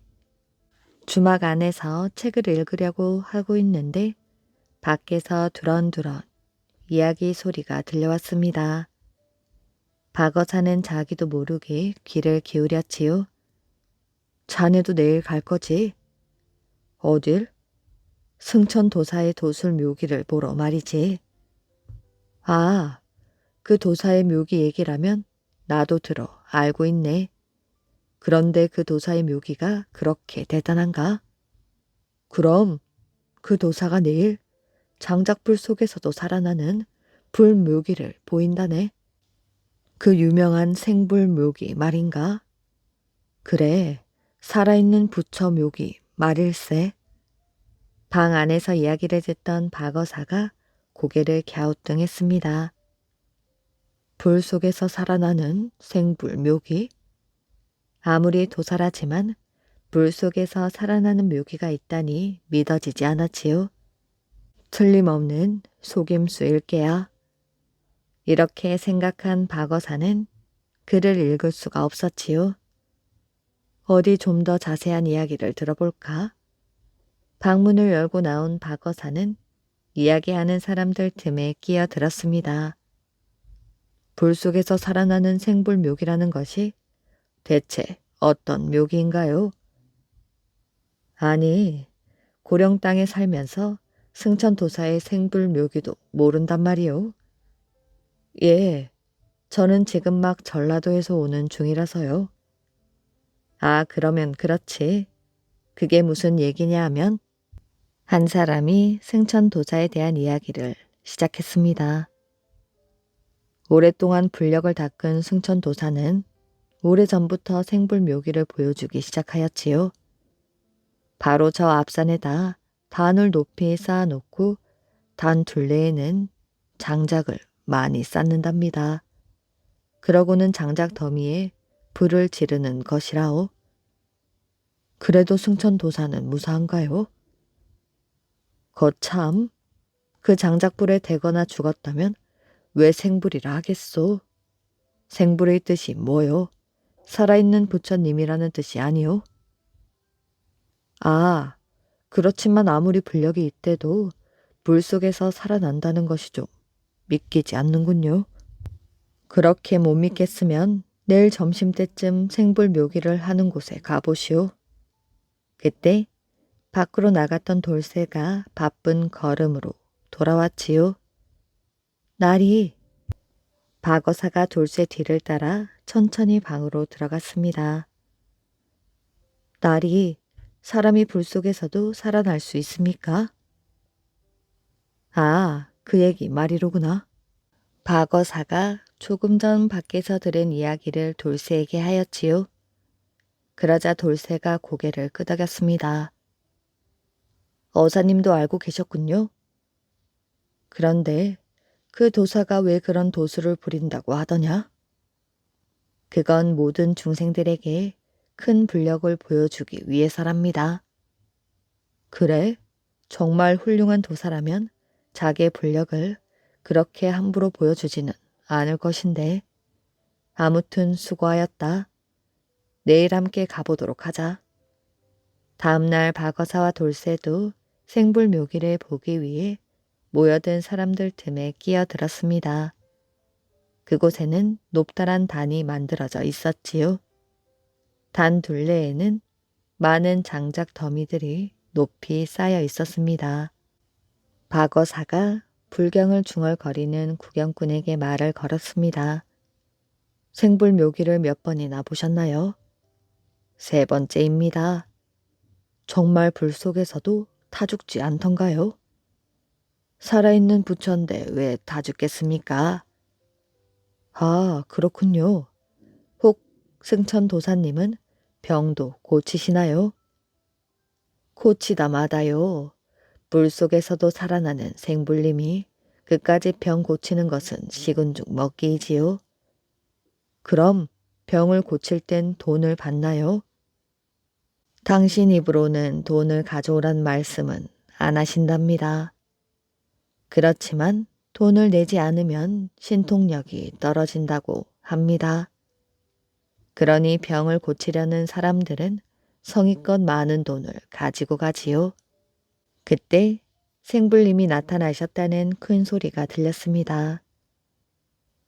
주막 안에서 책을 읽으려고 하고 있는데 밖에서 두런두런 이야기 소리가 들려왔습니다. 박어사는 자기도 모르게 귀를 기울였지요. 자네도 내일 갈 거지? 어딜? 승천 도사의 도술 묘기를 보러 말이지. 아, 그 도사의 묘기 얘기라면 나도 들어 알고 있네. 그런데 그 도사의 묘기가 그렇게 대단한가? 그럼 그 도사가 내일 장작불 속에서도 살아나는 불묘기를 보인다네. 그 유명한 생불묘기 말인가? 그래, 살아있는 부처 묘기 말일세. 방 안에서 이야기를 듣던 박어사가 고개를 갸우뚱했습니다. 불 속에서 살아나는 생불 묘기? 아무리 도사라지만 불 속에서 살아나는 묘기가 있다니 믿어지지 않았지요. 틀림없는 속임수일게야. 이렇게 생각한 박어사는 글을 읽을 수가 없었지요. 어디 좀 더 자세한 이야기를 들어볼까? 방문을 열고 나온 박어사는 이야기하는 사람들 틈에 끼어들었습니다. 불 속에서 살아나는 생불 묘기라는 것이 대체 어떤 묘기인가요? 아니, 고령 땅에 살면서 승천도사의 생불 묘기도 모른단 말이요. 예, 저는 지금 막 전라도에서 오는 중이라서요. 아, 그러면 그렇지. 그게 무슨 얘기냐 하면 한 사람이 승천도사에 대한 이야기를 시작했습니다. 오랫동안 불력을 닦은 승천도사는 오래전부터 생불묘기를 보여주기 시작하였지요. 바로 저 앞산에다 단을 높이 쌓아놓고 단 둘레에는 장작을 많이 쌓는답니다. 그러고는 장작 더미에 불을 지르는 것이라오. 그래도 승천도사는 무사한가요? 거참, 그 장작불에 대거나 죽었다면 왜 생불이라 하겠소? 생불의 뜻이 뭐요? 살아있는 부처님이라는 뜻이 아니요? 아, 그렇지만 아무리 불력이 있대도 불 속에서 살아난다는 것이 좀 믿기지 않는군요. 그렇게 못 믿겠으면 내일 점심때쯤 생불 묘기를 하는 곳에 가보시오. 그때 밖으로 나갔던 돌쇠가 바쁜 걸음으로 돌아왔지요. 날이 박어사가 돌쇠 뒤를 따라 천천히 방으로 들어갔습니다. 날이 사람이 불 속에서도 살아날 수 있습니까? 아, 그 얘기 말이로구나. 박어사가 조금 전 밖에서 들은 이야기를 돌쇠에게 하였지요. 그러자 돌쇠가 고개를 끄덕였습니다. 어사님도 알고 계셨군요. 그런데 그 도사가 왜 그런 도술을 부린다고 하더냐? 그건 모든 중생들에게 큰 불력을 보여주기 위해서랍니다. 그래? 정말 훌륭한 도사라면 자기의 불력을 그렇게 함부로 보여주지는 않을 것인데. 아무튼 수고하였다. 내일 함께 가보도록 하자. 다음날 박어사와 돌쇠도 생불묘기를 보기 위해 모여든 사람들 틈에 끼어들었습니다. 그곳에는 높다란 단이 만들어져 있었지요. 단 둘레에는 많은 장작 더미들이 높이 쌓여 있었습니다. 박어사가 불경을 중얼거리는 구경꾼에게 말을 걸었습니다. 생불 묘기를 몇 번이나 보셨나요? 세 번째입니다. 정말 불 속에서도 타 죽지 않던가요? 살아있는 부처인데 왜 타 죽겠습니까? 아, 그렇군요. 혹 승천 도사님은 병도 고치시나요? 고치다 마다요. 물 속에서도 살아나는 생불님이 그까지 병 고치는 것은 식은죽 먹기이지요. 그럼 병을 고칠 땐 돈을 받나요? 당신 입으로는 돈을 가져오란 말씀은 안 하신답니다. 그렇지만 돈을 내지 않으면 신통력이 떨어진다고 합니다. 그러니 병을 고치려는 사람들은 성의껏 많은 돈을 가지고 가지요. 그때 생불님이 나타나셨다는 큰 소리가 들렸습니다.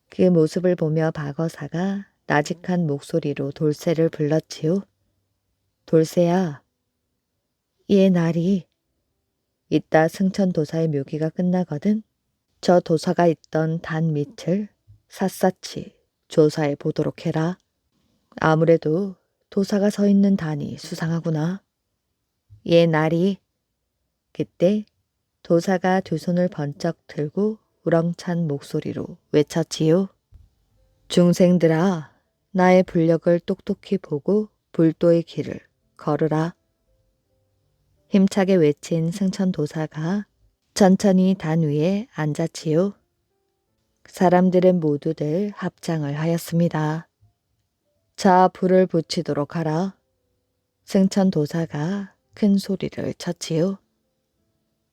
그 모습을 보며 박어사가 나직한 목소리로 돌쇠를 불렀지요. 돌쇠야, 얘 날이 이따 승천도사의 묘기가 끝나거든 저 도사가 있던 단 밑을 샅샅이 조사해 보도록 해라. 아무래도 도사가 서 있는 단이 수상하구나. 얘 날이 그때 도사가 두 손을 번쩍 들고 우렁찬 목소리로 외쳤지요. 중생들아, 나의 불력을 똑똑히 보고 불도의 길을 걸으라. 힘차게 외친 승천도사가 천천히 단 위에 앉았지요. 사람들은 모두들 합장을 하였습니다. 자, 불을 붙이도록 하라. 승천도사가 큰 소리를 쳤지요.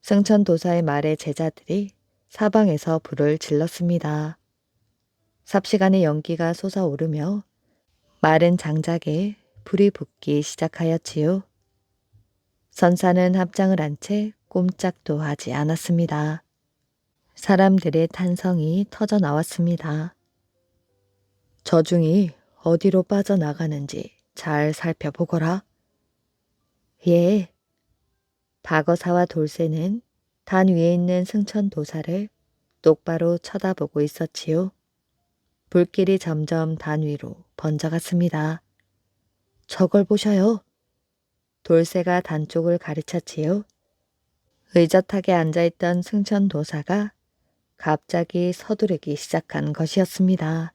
승천도사의 말에 제자들이 사방에서 불을 질렀습니다. 삽시간에 연기가 솟아오르며 마른 장작에 불이 붙기 시작하였지요. 선사는 합장을 한 채 꼼짝도 하지 않았습니다. 사람들의 탄성이 터져 나왔습니다. 저중이 어디로 빠져나가는지 잘 살펴보거라. 예. 박어사와 돌쇠는 단 위에 있는 승천도사를 똑바로 쳐다보고 있었지요. 불길이 점점 단 위로 번져갔습니다. 저걸 보셔요. 돌쇠가 단 쪽을 가르쳤지요. 의젓하게 앉아있던 승천도사가 갑자기 서두르기 시작한 것이었습니다.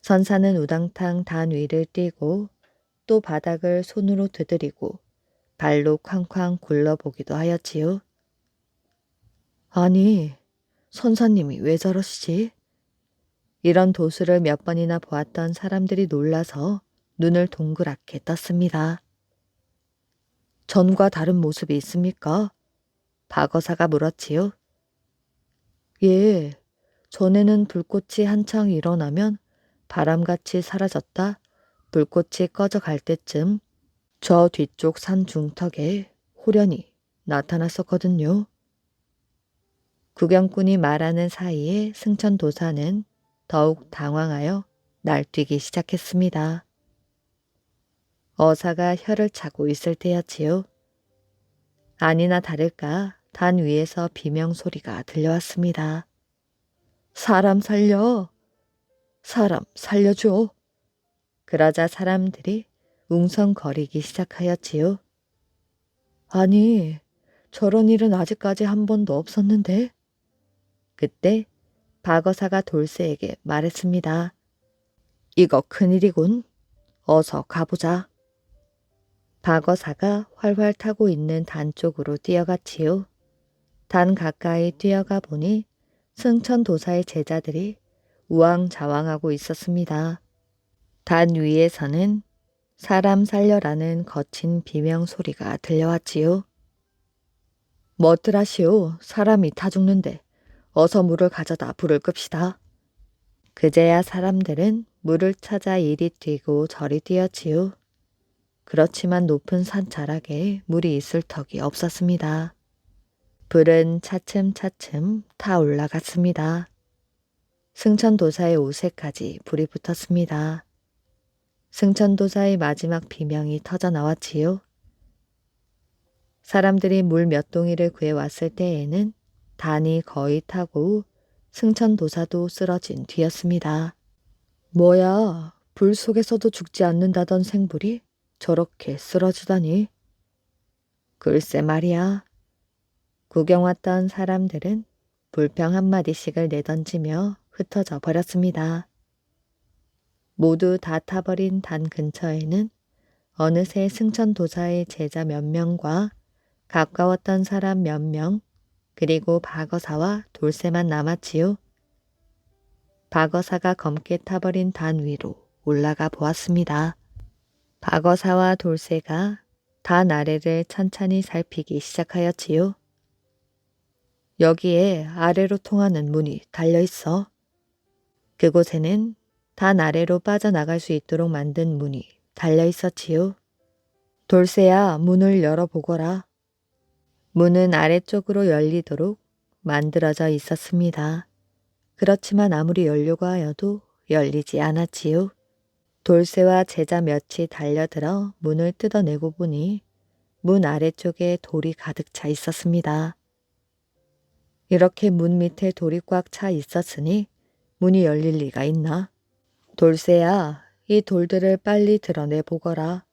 선사는 우당탕 단 위를 뛰고 또 바닥을 손으로 두드리고 발로 쾅쾅 굴러보기도 하였지요. 아니, 선사님이 왜 저러시지? 이런 도수를 몇 번이나 보았던 사람들이 놀라서 눈을 동그랗게 떴습니다. 전과 다른 모습이 있습니까? 박어사가 물었지요. 예, 전에는 불꽃이 한창 일어나면 바람같이 사라졌다 불꽃이 꺼져갈 때쯤 저 뒤쪽 산 중턱에 호련히 나타났었거든요. 구경꾼이 말하는 사이에 승천도사는 더욱 당황하여 날뛰기 시작했습니다. 어사가 혀를 차고 있을 때였지요. 아니나 다를까 단 위에서 비명소리가 들려왔습니다. 사람 살려! 사람 살려줘! 그러자 사람들이 웅성거리기 시작하였지요. 아니, 저런 일은 아직까지 한 번도 없었는데. 그때 박어사가 돌쇠에게 말했습니다. 이거 큰일이군. 어서 가보자. 박어사가 활활 타고 있는 단 쪽으로 뛰어갔지요. 단 가까이 뛰어가 보니 승천도사의 제자들이 우왕좌왕하고 있었습니다. 단 위에서는 사람 살려라는 거친 비명 소리가 들려왔지요. 뭐더라시오, 사람이 타 죽는데 어서 물을 가져다 불을 끕시다. 그제야 사람들은 물을 찾아 이리 뛰고 저리 뛰었지요. 그렇지만 높은 산자락에 물이 있을 턱이 없었습니다. 불은 차츰차츰 타 올라갔습니다. 승천도사의 옷에까지 불이 붙었습니다. 승천도사의 마지막 비명이 터져 나왔지요. 사람들이 물 몇 동이를 구해왔을 때에는 단이 거의 타고 승천도사도 쓰러진 뒤였습니다. 뭐야, 불 속에서도 죽지 않는다던 생불이 저렇게 쓰러지다니. 글쎄 말이야. 구경 왔던 사람들은 불평 한마디씩을 내던지며 흩어져 버렸습니다. 모두 다 타버린 단 근처에는 어느새 승천도사의 제자 몇 명과 가까웠던 사람 몇 명, 그리고 박어사와 돌쇠만 남았지요. 박어사가 검게 타버린 단 위로 올라가 보았습니다. 박어사와 돌쇠가 단 아래를 천천히 살피기 시작하였지요. 여기에 아래로 통하는 문이 달려있어. 그곳에는 단 아래로 빠져나갈 수 있도록 만든 문이 달려있었지요. 돌쇠야, 문을 열어보거라. 문은 아래쪽으로 열리도록 만들어져 있었습니다. 그렇지만 아무리 열려고 하여도 열리지 않았지요. 돌쇠와 제자 몇이 달려들어 문을 뜯어내고 보니 문 아래쪽에 돌이 가득 차 있었습니다. 이렇게 문 밑에 돌이 꽉 차 있었으니 문이 열릴 리가 있나? 돌쇠야, 이 돌들을 빨리 드러내 보거라.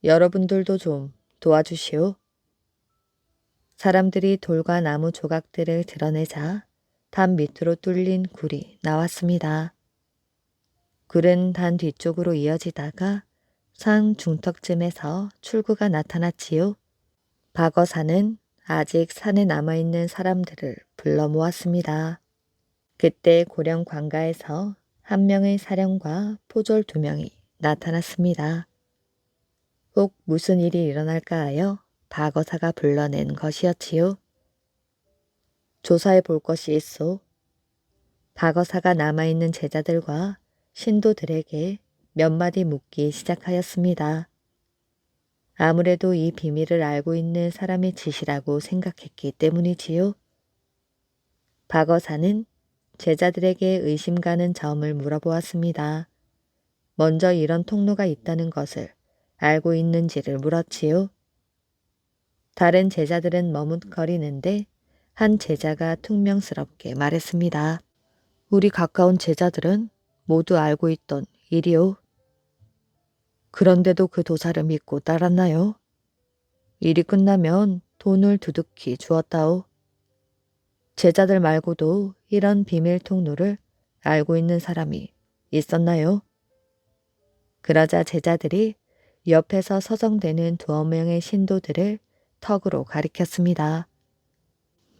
여러분들도 좀 도와주시오. 사람들이 돌과 나무 조각들을 드러내자 단 밑으로 뚫린 굴이 나왔습니다. 굴은 단 뒤쪽으로 이어지다가 산 중턱쯤에서 출구가 나타났지요. 박어사는 아직 산에 남아있는 사람들을 불러 모았습니다. 그때 고령 관가에서 한 명의 사령과 포졸 2명이 나타났습니다. 혹 무슨 일이 일어날까 하여 박어사가 불러낸 것이었지요. 조사해 볼 것이 있소. 박어사가 남아있는 제자들과 신도들에게 몇 마디 묻기 시작하였습니다. 아무래도 이 비밀을 알고 있는 사람의 짓이라고 생각했기 때문이지요. 박어사는 제자들에게 의심 가는 점을 물어보았습니다. 먼저 이런 통로가 있다는 것을 알고 있는지를 물었지요. 다른 제자들은 머뭇거리는데 한 제자가 퉁명스럽게 말했습니다. 우리 가까운 제자들은 모두 알고 있던 일이요. 그런데도 그 도사를 믿고 따랐나요? 일이 끝나면 돈을 두둑히 주었다오. 제자들 말고도 이런 비밀 통로를 알고 있는 사람이 있었나요? 그러자 제자들이 옆에서 서성대는 2명의 신도들을 턱으로 가리켰습니다.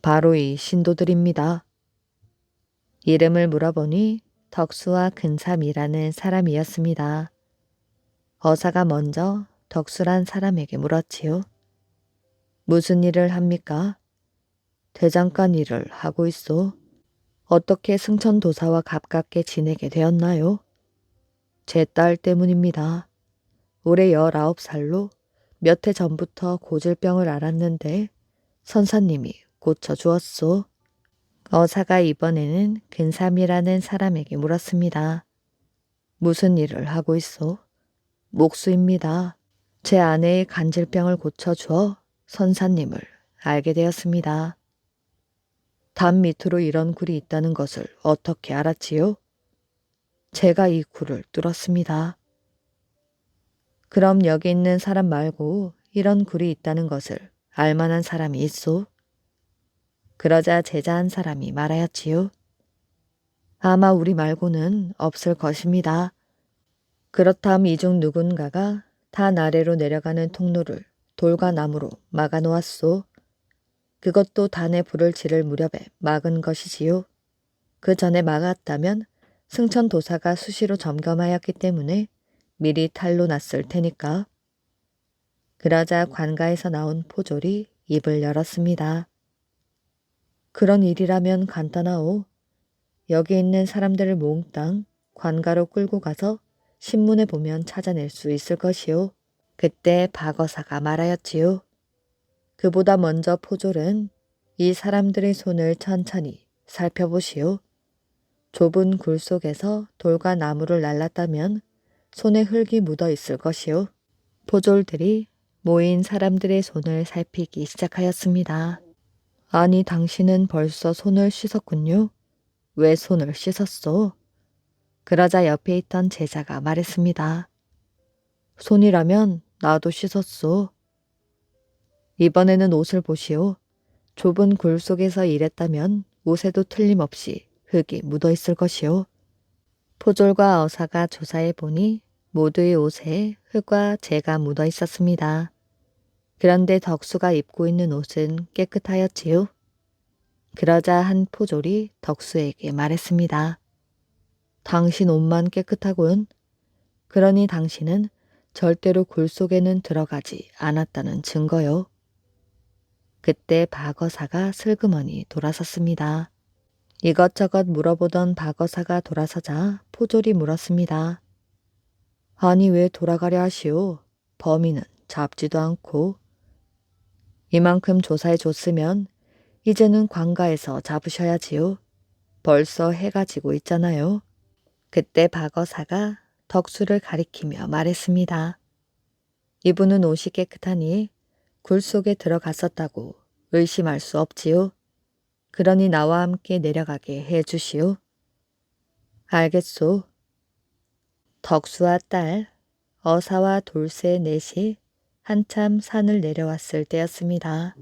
바로 이 신도들입니다. 이름을 물어보니 덕수와 근삼이라는 사람이었습니다. 어사가 먼저 덕수란 사람에게 물었지요. 무슨 일을 합니까? 대장간 일을 하고 있어. 어떻게 승천도사와 가깝게 지내게 되었나요? 제 딸 때문입니다. 올해 19살로 몇 해 전부터 고질병을 앓았는데 선사님이 고쳐주었소. 어사가 이번에는 근삼이라는 사람에게 물었습니다. 무슨 일을 하고 있어? 목수입니다. 제 아내의 간질병을 고쳐주어 선사님을 알게 되었습니다. 담 밑으로 이런 굴이 있다는 것을 어떻게 알았지요? 제가 이 굴을 뚫었습니다. 그럼 여기 있는 사람 말고 이런 굴이 있다는 것을 알만한 사람이 있소? 그러자 제자 한 사람이 말하였지요. 아마 우리 말고는 없을 것입니다. 그렇다면 이 중 누군가가 단 아래로 내려가는 통로를 돌과 나무로 막아 놓았소. 그것도 단에 불을 지를 무렵에 막은 것이지요. 그 전에 막았다면 승천도사가 수시로 점검하였기 때문에 미리 탈로 났을 테니까. 그러자 관가에서 나온 포졸이 입을 열었습니다. 그런 일이라면 간단하오. 여기 있는 사람들을 몽땅 관가로 끌고 가서 신문에 보면 찾아낼 수 있을 것이오. 그때 박어사가 말하였지요. 그보다 먼저 포졸은 이 사람들의 손을 천천히 살펴보시오. 좁은 굴 속에서 돌과 나무를 날랐다면 손에 흙이 묻어 있을 것이오. 포졸들이 모인 사람들의 손을 살피기 시작하였습니다. 아니, 당신은 벌써 손을 씻었군요. 왜 손을 씻었소? 그러자 옆에 있던 제자가 말했습니다. 손이라면 나도 씻었소. 이번에는 옷을 보시오. 좁은 굴 속에서 일했다면 옷에도 틀림없이 흙이 묻어 있을 것이오. 포졸과 어사가 조사해 보니 모두의 옷에 흙과 재가 묻어 있었습니다. 그런데 덕수가 입고 있는 옷은 깨끗하였지요. 그러자 한 포졸이 덕수에게 말했습니다. 당신 옷만 깨끗하군. 그러니 당신은 절대로 굴 속에는 들어가지 않았다는 증거요. 그때 박어사가 슬그머니 돌아섰습니다. 이것저것 물어보던 박어사가 돌아서자 포졸이 물었습니다. 아니 왜 돌아가려 하시오? 범인은 잡지도 않고. 이만큼 조사해 줬으면 이제는 관가에서 잡으셔야지요. 벌써 해가 지고 있잖아요. 그때 박어사가 덕수를 가리키며 말했습니다. 이분은 옷이 깨끗하니 굴 속에 들어갔었다고 의심할 수 없지요. 그러니 나와 함께 내려가게 해 주시오. 알겠소. 덕수와 딸, 어사와 돌쇠 넷이 한참 산을 내려왔을 때였습니다.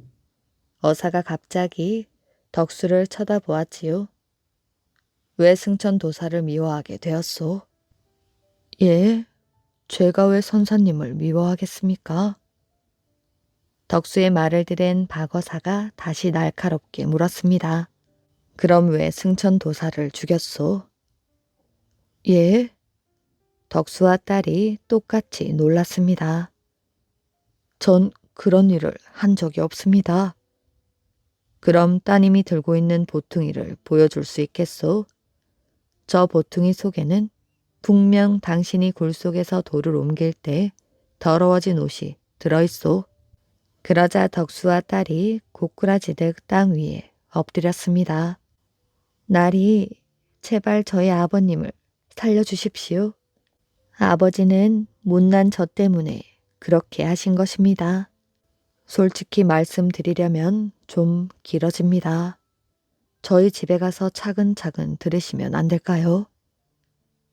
어사가 갑자기 덕수를 쳐다보았지요. 왜 승천도사를 미워하게 되었소? 예, 제가 왜 선사님을 미워하겠습니까? 덕수의 말을 들은 박어사가 다시 날카롭게 물었습니다. 그럼 왜 승천도사를 죽였소? 예? 덕수와 딸이 똑같이 놀랐습니다. 전 그런 일을 한 적이 없습니다. 그럼 따님이 들고 있는 보퉁이를 보여줄 수 있겠소? 저 보퉁이 속에는 분명 당신이 굴 속에서 돌을 옮길 때 더러워진 옷이 들어있소. 그러자 덕수와 딸이 고꾸라지듯 땅 위에 엎드렸습니다. 날이 제발 저희 아버님을 살려주십시오. 아버지는 못난 저 때문에 그렇게 하신 것입니다. 솔직히 말씀드리려면 좀 길어집니다. 저희 집에 가서 차근차근 들으시면 안 될까요?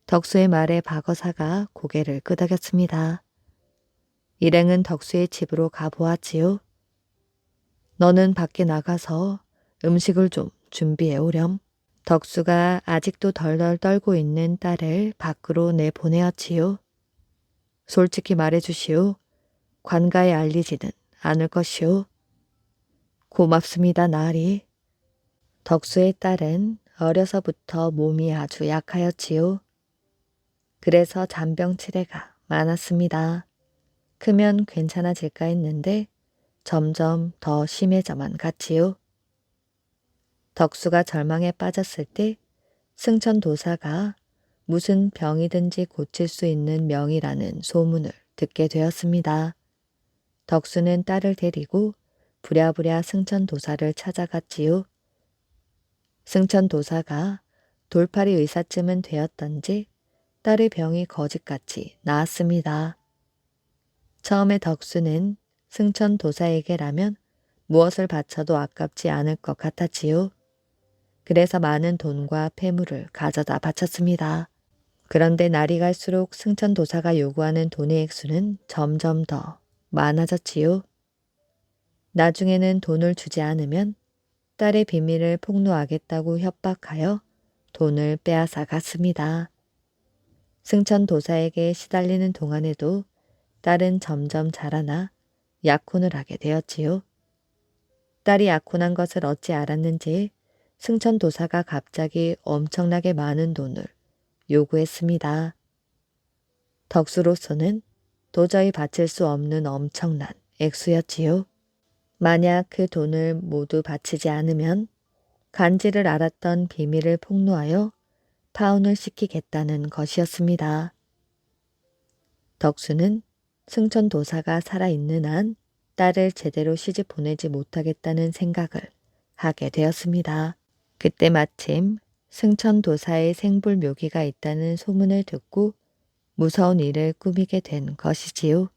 덕수의 말에 박어사가 고개를 끄덕였습니다. 일행은 덕수의 집으로 가보았지요. 너는 밖에 나가서 음식을 좀 준비해 오렴. 덕수가 아직도 덜덜 떨고 있는 딸을 밖으로 내보내었지요. 솔직히 말해주시오. 관가에 알리지는 않을 것이오. 고맙습니다, 나으리. 덕수의 딸은 어려서부터 몸이 아주 약하였지요. 그래서 잔병치레가 많았습니다. 크면 괜찮아질까 했는데 점점 더 심해져만 갔지요. 덕수가 절망에 빠졌을 때 승천도사가 무슨 병이든지 고칠 수 있는 명이라는 소문을 듣게 되었습니다. 덕수는 딸을 데리고 부랴부랴 승천도사를 찾아갔지요. 승천도사가 돌팔이 의사쯤은 되었던지 딸의 병이 거짓같이 나았습니다. 처음에 덕수는 승천도사에게라면 무엇을 바쳐도 아깝지 않을 것 같았지요. 그래서 많은 돈과 폐물을 가져다 바쳤습니다. 그런데 날이 갈수록 승천도사가 요구하는 돈의 액수는 점점 더 많아졌지요. 나중에는 돈을 주지 않으면 딸의 비밀을 폭로하겠다고 협박하여 돈을 빼앗아 갔습니다. 승천도사에게 시달리는 동안에도 딸은 점점 자라나 약혼을 하게 되었지요. 딸이 약혼한 것을 어찌 알았는지 승천도사가 갑자기 엄청나게 많은 돈을 요구했습니다. 덕수로서는 도저히 바칠 수 없는 엄청난 액수였지요. 만약 그 돈을 모두 바치지 않으면 간지를 알았던 비밀을 폭로하여 파혼을 시키겠다는 것이었습니다. 덕수는 승천도사가 살아있는 한 딸을 제대로 시집 보내지 못하겠다는 생각을 하게 되었습니다. 그때 마침 승천도사의 생불묘기가 있다는 소문을 듣고 무서운 일을 꾸미게 된 것이지요.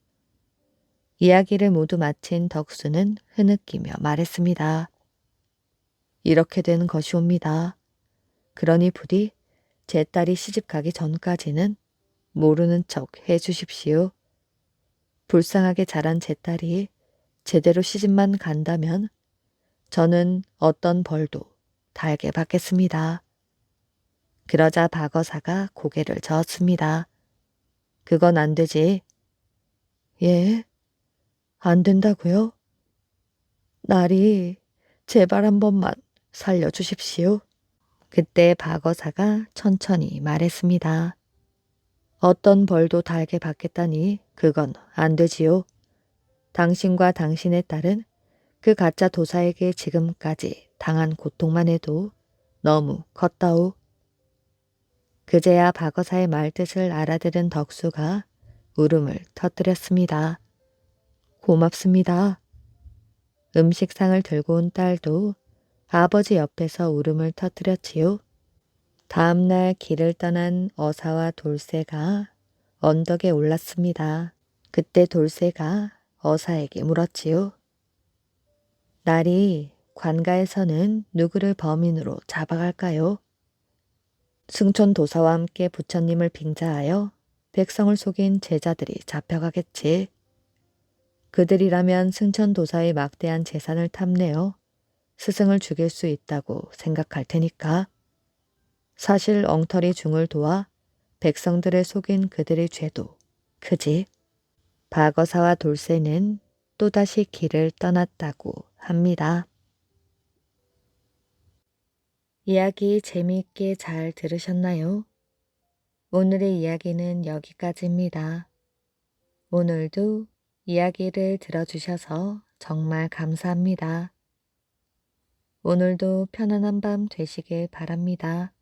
이야기를 모두 마친 덕수는 흐느끼며 말했습니다. 이렇게 된 것이옵니다. 그러니 부디 제 딸이 시집 가기 전까지는 모르는 척 해주십시오. 불쌍하게 자란 제 딸이 제대로 시집만 간다면 저는 어떤 벌도 달게 받겠습니다. 그러자 박어사가 고개를 저었습니다. 그건 안 되지. 예? 안 된다고요? 날이 제발 한 번만 살려주십시오. 그때 박어사가 천천히 말했습니다. 어떤 벌도 달게 받겠다니 그건 안 되지요. 당신과 당신의 딸은 그 가짜 도사에게 지금까지 당한 고통만 해도 너무 컸다오. 그제야 박어사의 말뜻을 알아들은 덕수가 울음을 터뜨렸습니다. 고맙습니다. 음식상을 들고 온 딸도 아버지 옆에서 울음을 터뜨렸지요. 다음날 길을 떠난 어사와 돌쇠가 언덕에 올랐습니다. 그때 돌쇠가 어사에게 물었지요. 날이 관가에서는 누구를 범인으로 잡아갈까요? 승촌 도사와 함께 부처님을 빙자하여 백성을 속인 제자들이 잡혀가겠지. 그들이라면 승천 도사의 막대한 재산을 탐내어 스승을 죽일 수 있다고 생각할 테니까. 사실 엉터리 중을 도와 백성들을 속인 그들의 죄도 크지. 박어사와 돌쇠는 또다시 길을 떠났다고 합니다. 이야기 재미있게 잘 들으셨나요? 오늘의 이야기는 여기까지입니다. 오늘도 이야기를 들어주셔서 정말 감사합니다. 오늘도 편안한 밤 되시길 바랍니다.